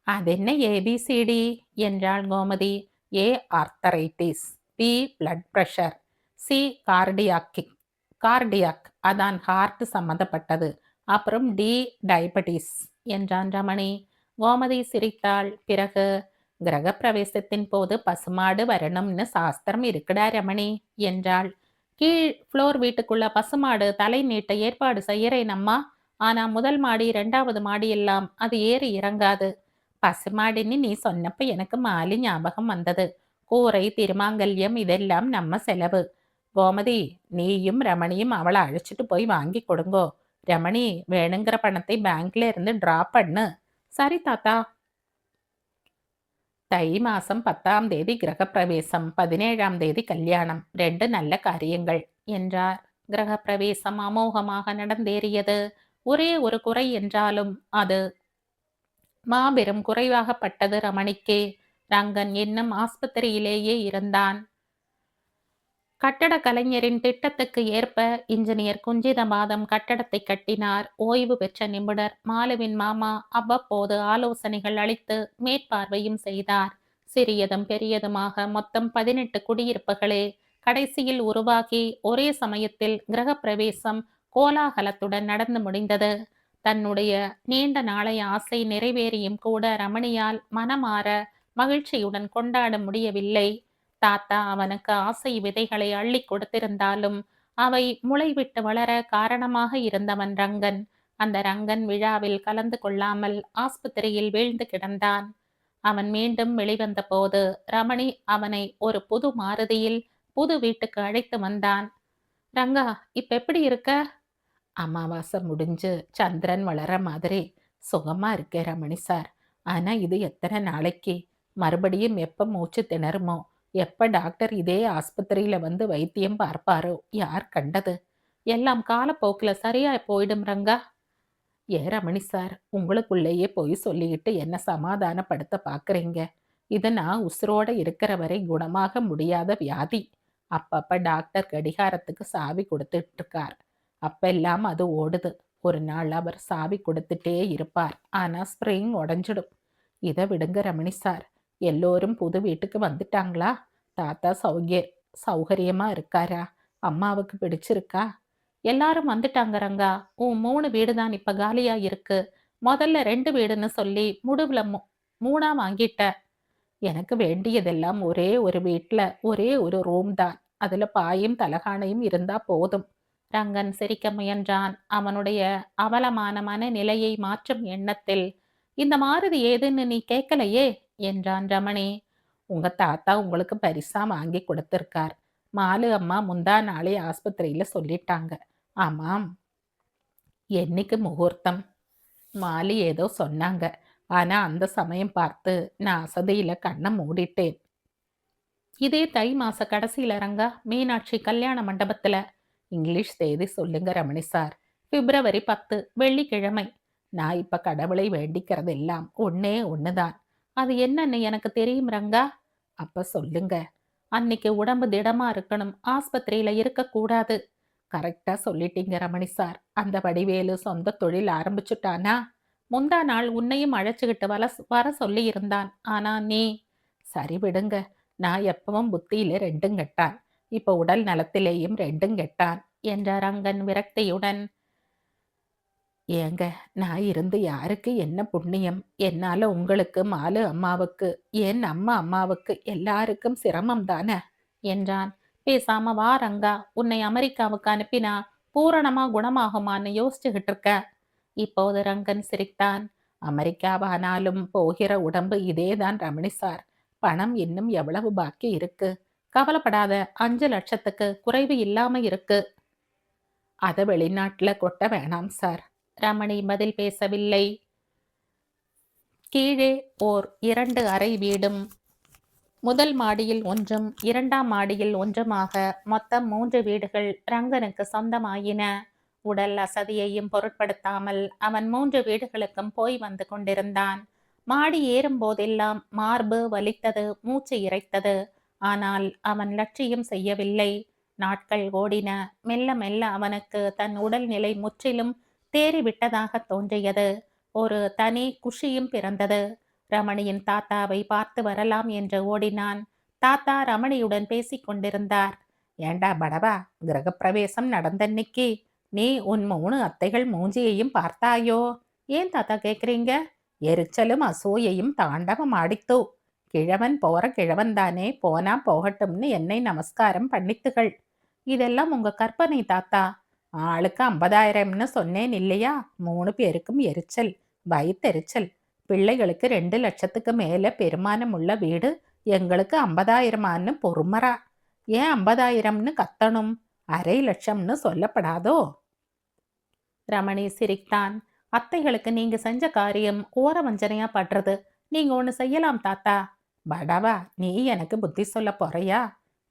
அதென்ன ஏபிசிடி என்றாள் Gomathi. A arthritis, B blood pressure, C cardiac அதான் ஹார்ட் சம்பந்தப்பட்டது, அப்புறம் டி டயபெட்டிஸ் என்றான் ரமணி. கோமதி சிரித்தாள். பிறகு, கிரகப்பிரவேசத்தின் போது பசுமாடு வரணும்னு சாஸ்திரம் இருக்குடா ரமணி என்றாள். கீழ் ஃப்ளோர் வீட்டுக்குள்ள பசுமாடு தலை நீட்ட ஏற்பாடு செய்யறேன் அம்மா. ஆனா முதல் மாடி 2வது மாடி எல்லாம் அது ஏறி இறங்காது. பசுமாடின்னு நீ சொன்னப்ப எனக்கு மாலி ஞாபகம் வந்தது. கூரை, திருமாங்கல்யம் இதெல்லாம் நம்ம செலவு. கோமதி, நீயும் ரமணியும் அவளை அழைச்சிட்டு போய் வாங்கி கொடுங்கோ. ரமணி, வேணுங்கிற பணத்தை பேங்க்ல இருந்து டிரா பண்ணு. சரி தாத்தா. தை மாசம் 10ஆம் தேதி கிரகப்பிரவேசம், 17ஆம் தேதி கல்யாணம், 2 நல்ல காரியங்கள் என்றார். கிரகப்பிரவேசம் அமோகமாக நடந்தேறியது. ஒரே ஒரு குறை என்றாலும் அது மாபெரும் குறைவாகப்பட்டது ரமணிக்கே. ரங்கன் இன்னும் ஆஸ்பத்திரியிலேயே இருந்தான். கட்டட கலைஞரின் திட்டத்துக்கு ஏற்ப இன்ஜினியர் குஞ்சிதபாதம் கட்டடத்தை கட்டினார். ஓய்வு பெற்ற நிபுணர் மாலுவின் மாமா அவ்வப்போது ஆலோசனைகள் அளித்து மேற்பார்வையும் செய்தார். சிறியதும் பெரியதுமாக மொத்தம் 18 குடியிருப்புகளே கடைசியில் உருவாகி ஒரே சமயத்தில் கிரகப்பிரவேசம் கோலாகலத்துடன் நடந்து முடிந்தது. தன்னுடைய நீண்ட நாளைய ஆசை நிறைவேறியும் கூட ரமணியால் மனமாற மகிழ்ச்சியுடன் கொண்டாட முடியவில்லை. தாத்தா அவனுக்கு ஆசை விதைகளை அள்ளி கொடுத்திருந்தாலும் அவை முளைவிட்டு வளர காரணமாக இருந்தவன் ரங்கன். அந்த ரங்கன் விழாவில் கலந்து கொள்ளாமல் ஆஸ்பத்திரியில் வீழ்ந்து கிடந்தான். அவன் மீண்டும் வெளிவந்த போது ரமணி அவனை ஒரு புது மாருதியில் புது வீட்டுக்கு அழைத்து வந்தான். ரங்கா, இப்ப எப்படி இருக்க? அமாவாசை முடிஞ்சு சந்திரன் வளர மாதிரி சுகமா இருக்கே ரமணி சார். ஆனா இது எத்தனை நாளைக்கு? மறுபடியும் எப்ப மூச்சு திணறுமோ? எப்ப டாக்டர் இதே ஆஸ்பத்திரியில வந்து வைத்தியம் பார்ப்பாரோ? யார் கண்டது? எல்லாம் காலப்போக்குல சரியா போயிடும் ரங்கா. ஏ ரமணி சார், உங்களுக்குள்ளேயே போய் சொல்லிக்கிட்டு என்ன சமாதானப்படுத்த பாக்குறீங்க? இது நான் உசுரோட இருக்கிற வரை குணமாக முடியாத வியாதி. அப்பப்ப டாக்டர் கடிகாரத்துக்கு சாவி கொடுத்துட்டு இருக்கார். அப்பெல்லாம் அது ஓடுது. ஒரு நாள் அவர் சாவி கொடுத்துட்டே இருப்பார். ஆனா ஸ்ப்ரிங் உடஞ்சிடும். இதை விடுங்க ரமணி சார். எல்லோரும் புது வீட்டுக்கு வந்துட்டாங்களா? தாத்தா சௌகரியமா இருக்காரா? அம்மாவுக்கு பிடிச்சிருக்கா? எல்லாரும் வந்துட்டாங்க ரங்கா. உன் 3 வீடு தான் இப்ப காலியா இருக்கு. முதல்ல 2 வீடுன்னு சொல்லி முடிவுல 3ஆ வாங்கிட்ட. எனக்கு வேண்டியதெல்லாம் ஒரே ஒரு வீட்ல ஒரே ஒரு ரூம் தான். அதுல பாயும் தலகாணையும் இருந்தா போதும். ரங்கன் சிரிக்க முயன்றான். அவனுடைய அவலமான மனநிலையை மாற்றும் எண்ணத்தில். இந்த மாருதி ஏதுன்னு நீ கேட்கலையே என்றான் ரமணி. உங்க தாத்தா உங்களுக்கு பரிசா வாங்கி கொடுத்திருக்கார். மாலு அம்மா முந்தா நாளே ஆஸ்பத்திரியில சொல்லிட்டாங்க. ஆமாம். என்னைக்கு முகூர்த்தம்? மாலி ஏதோ சொன்னாங்க. ஆனா அந்த சமயம் பார்த்து நான் அசதியில கண்ணை மூடிட்டேன். இதே தை மாச கடைசியில ரங்கா, மீனாட்சி கல்யாண மண்டபத்துல. இங்கிலீஷ் தேதி சொல்லுங்க ரமணி சார். பிப்ரவரி 10 வெள்ளிக்கிழமை. நான் இப்ப கடவுளை வேண்டிக்கிறது எல்லாம் ஒன்னே ஒண்ணுதான். அது என்னன்னு எனக்கு தெரியும் ரங்கா. அப்ப சொல்லுங்க. அன்னைக்கு உடம்பு திடமா இருக்கணும், ஆஸ்பத்திரியில இருக்கக்கூடாது. கரெக்டா சொல்லிட்டீங்க ரமணி சார். அந்த வடிவேலு சொந்த தொழில் ஆரம்பிச்சுட்டானா? முந்தா நாள் உன்னையும் அழைச்சுக்கிட்டு வர சொல்லி இருந்தான். ஆனா நீ. சரி விடுங்க. நான் எப்பவும் புத்தியில 2ம் கெட்டான். இப்ப உடல் நலத்திலேயும் 2ம் கெட்டான் என்ற ரங்கன் விரக்தியுடன். ஏங்க, நான் இருந்து யாருக்கு என்ன புண்ணியம்? என்னால உங்களுக்கு, மாலு அம்மாவுக்கு, ஏன் நம்ம அம்மாவுக்கு எல்லாருக்கும் சிரமம் தானே என்றான். பேசாம வா ரங்கா, உன்னை அமெரிக்காவுக்கு அனுப்பினா பூரணமா குணமாகுமான்னு யோசிச்சுக்கிட்டு இருக்க. இப்போது ரங்கன் சிரித்தான். அமெரிக்காவானாலும் போகிற உடம்பு இதேதான் ரமணி சார். பணம் இன்னும் எவ்வளவு பாக்கி இருக்கு? கவலைப்படாத, 5 லட்சத்துக்கு குறைவு இல்லாம இருக்கு. அத வெளிநாட்டுல கொட்ட வேணாம் சார். ரமணி பதில் பேசவில்லை. கீழே ஓர் 2 அறை வீடும், முதல் மாடியில் ஒன்றும் 2ஆம் மாடியில் ஒன்றுமாக மொத்தம் 3 வீடுகள் ரங்கனுக்கு சொந்தமாயின. உடல் அசதியையும் பொருட்படுத்தாமல் அவன் 3 வீடுகளுக்கும் போய் வந்து கொண்டிருந்தான். மாடி ஏறும் போதெல்லாம் மார்பு வலித்தது, மூச்சு இறைத்தது. ஆனால் அவன் லட்சியம் செய்யவில்லை. நாட்கள் ஓடின. மெல்ல மெல்ல அவனுக்கு தன் உடல்நிலை முற்றிலும் தேறிவிட்டதாக தோன்றியது. ஒரு தனி குஷியும் பிறந்தது. ரமணியின் தாத்தாவை பார்த்து வரலாம் என்று ஓடினான். தாத்தா ரமணியுடன் பேசிக் கொண்டிருந்தார். ஏண்டா படவா, கிரகப்பிரவேசம் நடந்தன்னைக்கு நீ உன் 3 அத்தைகள் மூஞ்சியையும் பார்த்தாயோ? ஏன் தாத்தா கேக்குறீங்க? எரிச்சலும் அசூயையும் தாண்டவம் ஆடித்தோ. கிழவன் போற கிழவன் தானே, போனா போகட்டும்னு என்னை நமஸ்காரம் பண்ணித்துகள். இதெல்லாம் உங்க கற்பனை தாத்தா. ஆளுக்கு 50,000ன்னு சொன்னேன் இல்லையா? 3 பேருக்கும் எரிச்சல், வயித்தெரிச்சல். பிள்ளைகளுக்கு 2 லட்சத்துக்கு மேல பெருமானம் உள்ள வீடு, எங்களுக்கு 50,000 பொறுமரா. ஏன் 50,000ன்னு கத்தணும்? 1/2 லட்சம்னு சொல்லப்படாதோ? ரமணி சிரித்தான். அத்தைகளுக்கு நீங்க செஞ்ச காரியம் ஓர வஞ்சனையா படுறது. நீங்க ஒண்ணு செய்யலாம் தாத்தா. படவா, நீ எனக்கு புத்தி சொல்ல போறியா?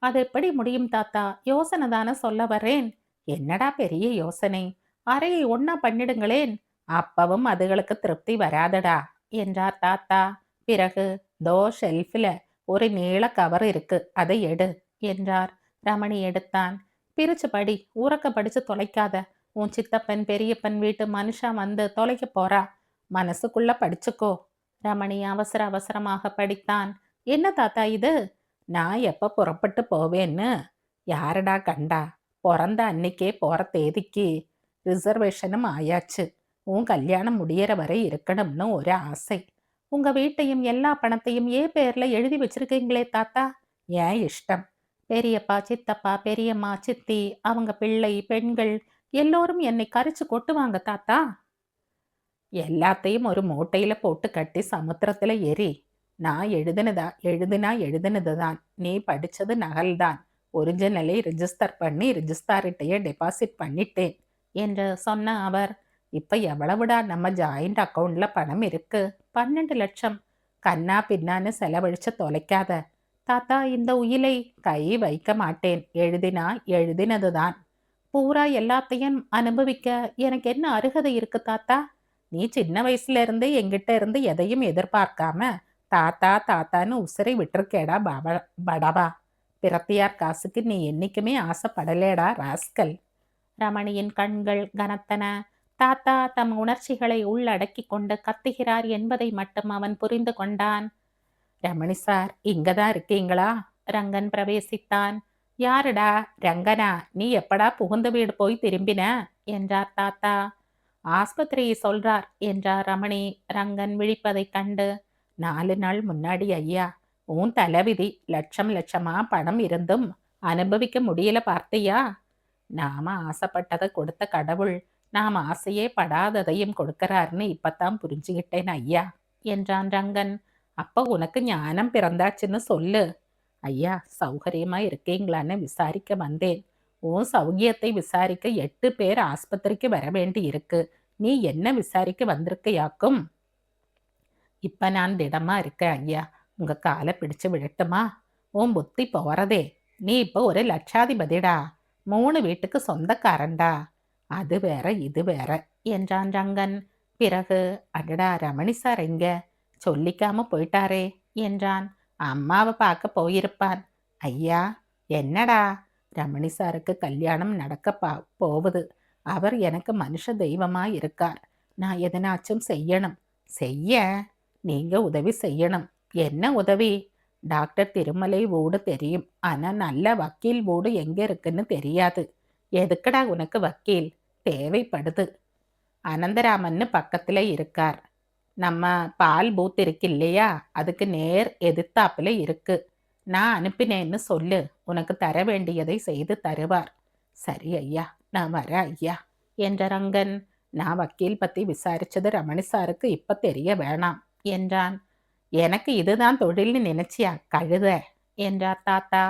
அது எப்படி முடியும் தாத்தா? யோசனை தானே சொல்ல வரேன். என்னடா பெரிய யோசனை? அறையை ஒண்ணா பண்ணிடுங்களேன். அப்பவும் அதுகளுக்கு திருப்தி வராதடா என்றார் தாத்தா. பிறகு, தோ ஷெல்ஃபில் ஒரு நீள கவர் இருக்கு, அதை எடு என்றார். ரமணி எடுத்தான். பிரிச்சு படி, உறக்க படிச்சு தொலைக்காத. உன் சித்தப்பன் பெரியப்பன் வீட்டு மனுஷா வந்து தொலைக்க போறா. மனசுக்குள்ள படிச்சுக்கோ. ரமணி அவசர அவசரமாக படித்தான். என்ன தாத்தா இது? நான் எப்ப புறப்பட்டு போவேன்னு யாரடா கண்டா? பிறந்த அன்னைக்கே போற தேதிக்கு ரிசர்வேஷனும் ஆயாச்சு. உன் கல்யாணம் முடியற வரை இருக்கணும்னு ஒரு ஆசை. உங்க வீட்டையும் எல்லா பணத்தையும் ஏன் பேர்ல எழுதி வச்சிருக்கீங்களே தாத்தா? ஏன் இஷ்டம். பெரியப்பா, சித்தப்பா, பெரியம்மா, சித்தி, அவங்க பிள்ளை, பெண்கள் எல்லோரும் என்னை கரிச்சு கொட்டுவாங்க தாத்தா. எல்லாத்தையும் ஒரு மூட்டையில போட்டு கட்டி சமுத்திரத்துல எரி. நான் எழுதுனதுதான். நீ படிச்சது நகல்தான். ஒரிஜினலை ரிஜிஸ்டர் பண்ணி ரிஜிஸ்டார்கிட்டயே டெபாசிட் பண்ணிட்டேன் என்று சொன்ன அவர், இப்ப எவ்வளவுடா நம்ம ஜாயிண்ட் அக்கவுண்ட்ல பணம் இருக்கு? 12 லட்சம். கண்ணா பின்னான்னு செலவழிச்சு தொலைக்காத தாத்தா. இந்த உயிலை கை வைக்க மாட்டேன். எழுதினா எழுதினதுதான். பூரா எல்லாத்தையும் அனுபவிக்க எனக்கு என்ன அருகதை இருக்கு தாத்தா? நீ சின்ன வயசுல இருந்து எங்கிட்ட இருந்து எதையும் எதிர்பார்க்காம தாத்தா தாத்தான்னு உசிரை விட்டுருக்கேடா படவா. பிரத்தியார் காசுக்கு நீ என்னைக்குமே ஆசைப்படலேடா ராஸ்கல். ரமணியின் கண்கள் கனத்தன. தாத்தா தம் உணர்ச்சிகளை உள்ளடக்கி கொண்டு கத்துகிறார் என்பதை மட்டும் அவன் புரிந்து கொண்டான். ரமணி சார், இங்கதான் இருக்கீங்களா? ரங்கன் பிரவேசித்தான். யாருடா? ரங்கனா, நீ எப்படா புகுந்த வீடு போய் திரும்பின என்றார் தாத்தா. ஆஸ்பத்திரியை சொல்றார் என்றார் ரமணி. ரங்கன் விழிப்பதைக் கண்டு, 4 நாள் முன்னாடி ஐயா, உன் தலைவிதி. லட்சம் லட்சமா பணம் இருந்தும் அனுபவிக்க முடியல பார்த்தியா? நாம ஆசைப்பட்டதை கொடுத்த கடவுள் நாம் ஆசையே படாததையும் கொடுக்கறாருன்னு இப்பத்தான் புரிஞ்சுக்கிட்டேன் ஐயா என்றான் ரங்கன். அப்ப உனக்கு ஞானம் பிறந்தாச்சுன்னு சொல்லு. ஐயா, சௌகரியமா இருக்கீங்களான்னு விசாரிக்க வந்தேன். உன் சௌகியத்தை விசாரிக்க 8 பேர் ஆஸ்பத்திரிக்கு வர வேண்டி இருக்கு. நீ என்ன விசாரிக்க வந்திருக்கையாக்கும்? இப்ப நான் திடமா இருக்கேன் ஐயா. உங்க காலை பிடிச்சு விடட்டுமா? உன் புத்தி போறதே. நீ இப்ப ஒரு லட்சாதிபதிடா. 3 வீட்டுக்கு சொந்தக்காரன்டா. அது வேற இது வேற என்றான் ரங்கன். பிறகு, அடடா ரமணி சார் எங்க? சொல்லிக்காம போயிட்டாரே என்றான். அம்மாவை பார்க்க போயிருப்பான். ஐயா, என்னடா? ரமணி சாருக்கு கல்யாணம் நடக்க போகுது. அவர் எனக்கு மனுஷ தெய்வமா இருக்கார். நான் எதனாச்சும் செய்யணும். செய்ய நீங்க உதவி செய்யணும். என்ன உதவி? டாக்டர் திருமலை வீடு தெரியும். ஆனா நல்ல வக்கீல் வீடு எங்க இருக்குன்னு தெரியாது. எதுக்குடா உனக்கு வக்கீல்? தேவைப்படுது. அனந்தராமன்னு பக்கத்துல இருக்கார். நம்ம பால் பூத் இருக்கு இல்லையா, அதுக்கு நேர் எதிர்த்தாப்புல இருக்கு. நான் அனுப்பினேன்னு சொல்லு. உனக்கு தர வேண்டியதை செய்து தருவார். சரி ஐயா, நான் வரேன் ஐயா என்ற ரங்கன் நான் வக்கீல் பத்தி விசாரிச்சது ரமணி சாருக்கு இப்ப தெரிய வேணாம் என்றான். எனக்கு இதுதான் தொழில்னு நினைச்சியா கழுத என்றார் தாத்தா.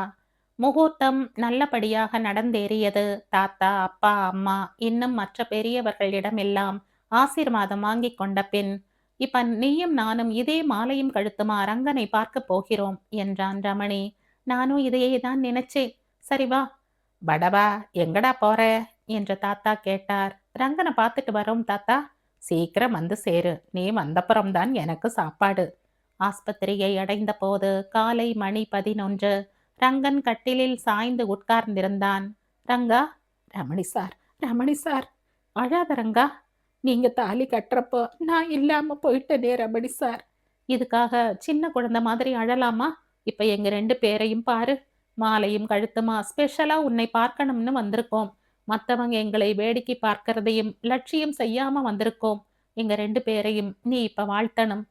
முகூர்த்தம் நல்லபடியாக நடந்தேறியது. தாத்தா, அப்பா, அம்மா இன்னும் மற்ற பெரியவர்களிடமெல்லாம் ஆசீர்வாதம் வாங்கிக் கொண்ட பின், இப்ப நீயும் நானும் இதே மாலையும் கழுத்துமா ரங்கனை பார்க்க போகிறோம் என்றான் ரமணி. நானும் இதையே தான் நினைச்சேன். சரி வா. படவா, எங்கடா போற என்று தாத்தா கேட்டார். ரங்கனை பார்த்துட்டு வரோம் தாத்தா. சீக்கிரம் வந்து சேரு. நீ வந்தப்புறம்தான் எனக்கு சாப்பாடு. ஆஸ்பத்திரியை அடைந்த போது காலை மணி 11. ரங்கன் கட்டிலில் சாய்ந்து உட்கார்ந்திருந்தான். ரங்கா, ரமணி சார், ரமணி சார், அழாத ரங்கா. நீங்க தாலி கட்டுறப்போ நான் இல்லாம போயிட்டேனே ரமணி சார். இதுக்காக சின்ன குழந்தை மாதிரி அழலாமா? இப்ப எங்க 2 பேரையும் பாரு. மாலையும் கழுத்துமா ஸ்பெஷலா உன்னை பார்க்கணும்னு வந்திருக்கோம். மத்தவங்க எங்களை வேடிக்கை பார்க்கறதையும் லட்சியம் செய்யாம வந்திருக்கோம். எங்க 2 பேரையும் நீ இப்ப வாழ்த்தணும்.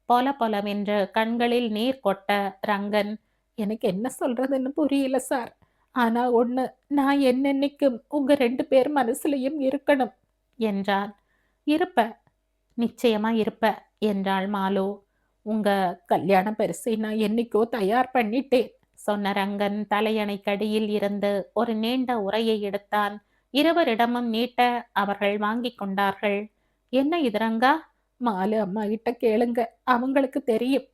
பொல பொலவென்று கண்களில் நீர் கொட்ட ரங்கன், எனக்கு என்ன சொல்றதுன்னு புரியல சார். ஆனா ஒண்ணு, நான் என்னென்னைக்கும் உங்க 2 பேர் மனசுலயும் இருக்கணும் என்றான். இருப்ப, நிச்சயமா இருப்ப என்றாள் மாலு. உங்க கல்யாண பரிசை நான் என்னைக்கோ தயார் பண்ணிட்டேன் சொன்ன ரங்கன் தலையணைக்கடியில் இருந்து ஒரு நீண்ட உரையை எடுத்தான். இருவரிடமும் நீட்ட அவர்கள் வாங்கி கொண்டார்கள். என்ன இது ரங்கா? மாலு அம்மா கிட்ட கேளுங்க, அவங்களுக்கு தெரியும்.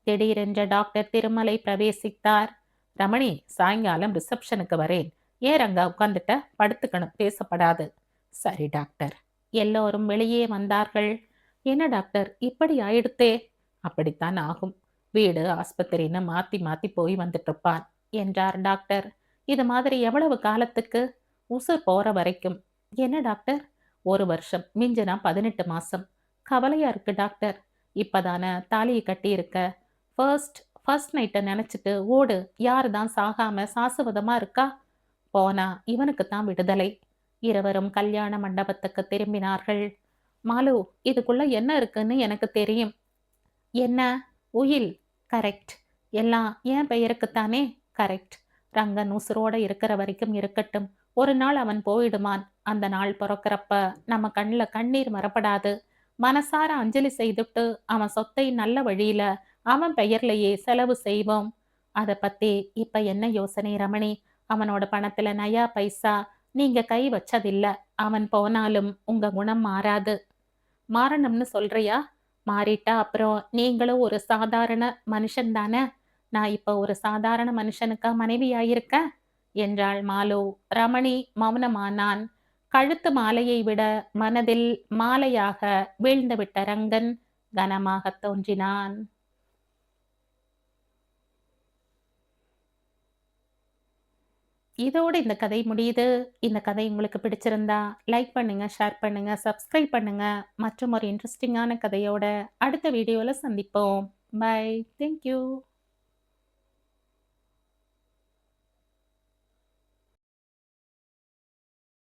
திடீரென்று டாக்டர் திருமலை பிரவேசித்தார். ரமணி, சாயங்காலம் ரிசப்ஷனுக்கு வரேன். ஏன் ரங்கா உட்காந்துட்ட? படுத்துக்கணும், பேசப்படாது. சரி டாக்டர். எல்லோரும் வெளியே வந்தார்கள். என்ன டாக்டர், இப்படி ஆயிடுத்தே? அப்படித்தான் ஆகும். வீடு ஆஸ்பத்திரின்னு மாத்தி மாத்தி போய் வந்துட்டு இருப்பான் என்றார் டாக்டர். இது மாதிரி எவ்வளவு காலத்துக்கு? உசுர் போற வரைக்கும். என்ன டாக்டர்? 1 வருஷம், மிஞ்சினா 18 மாசம். கவலையா இருக்கு டாக்டர். இப்பதானே தாலியை கட்டியிருக்க. ஃபர்ஸ்ட் நைட்டை நினைச்சிட்டு ஓடு. யாரு தான் சாகாம சாசுவதமா இருக்கா? போனா இவனுக்கு தான் விடுதலை. இருவரும் கல்யாண மண்டபத்துக்கு திரும்பினார்கள். மாலு, இதுக்குள்ள என்ன இருக்குன்னு எனக்கு தெரியும். என்ன? உயில். கரெக்ட். எல்லாம் என் பெயருக்குத்தானே? கரெக்ட். ரங்கன் உசுரோட இருக்கிற வரைக்கும் இருக்கட்டும். ஒரு நாள் அவன் போயிடுமான். அந்த நாள் பிறக்கிறப்ப நம்ம கண்ணுல கண்ணீர் வரப்படாது. மனசார அஞ்சலி செய்துட்டு அவன் சொத்தை நல்ல வழியில அவன் பெயர்லயே செலவு செய்வோம். அத பத்தி இப்ப என்ன யோசனை ரமணி? அவனோட பணத்துல நயா பைசா நீங்க கை வச்சதில்ல. அவன் போனாலும் உங்க குணம் மாறாது. மாறணும்னு சொல்றியா? மாறிட்டா அப்புறம் நீங்களும் ஒரு சாதாரண மனுஷன் தானே? நான் இப்ப ஒரு சாதாரண மனுஷனுக்கா மனைவியாயிருக்கேன் என்றாள் மாலு. ரமணி மௌனமானான். கழுத்து மாலையை விட மனதில் மாலையாக வீழ்ந்துவிட்ட ரங்கன் கனமாக தோன்றினான். இதோடு இந்த கதை முடியுது. இந்த கதை உங்களுக்கு பிடிச்சிருந்தா லைக் பண்ணுங்க, ஷேர் பண்ணுங்க, சப்ஸ்கிரைப் பண்ணுங்க. மற்றும் ஒரு இன்ட்ரெஸ்டிங்கான கதையோட அடுத்த வீடியோல சந்திப்போம். பை. Thank you.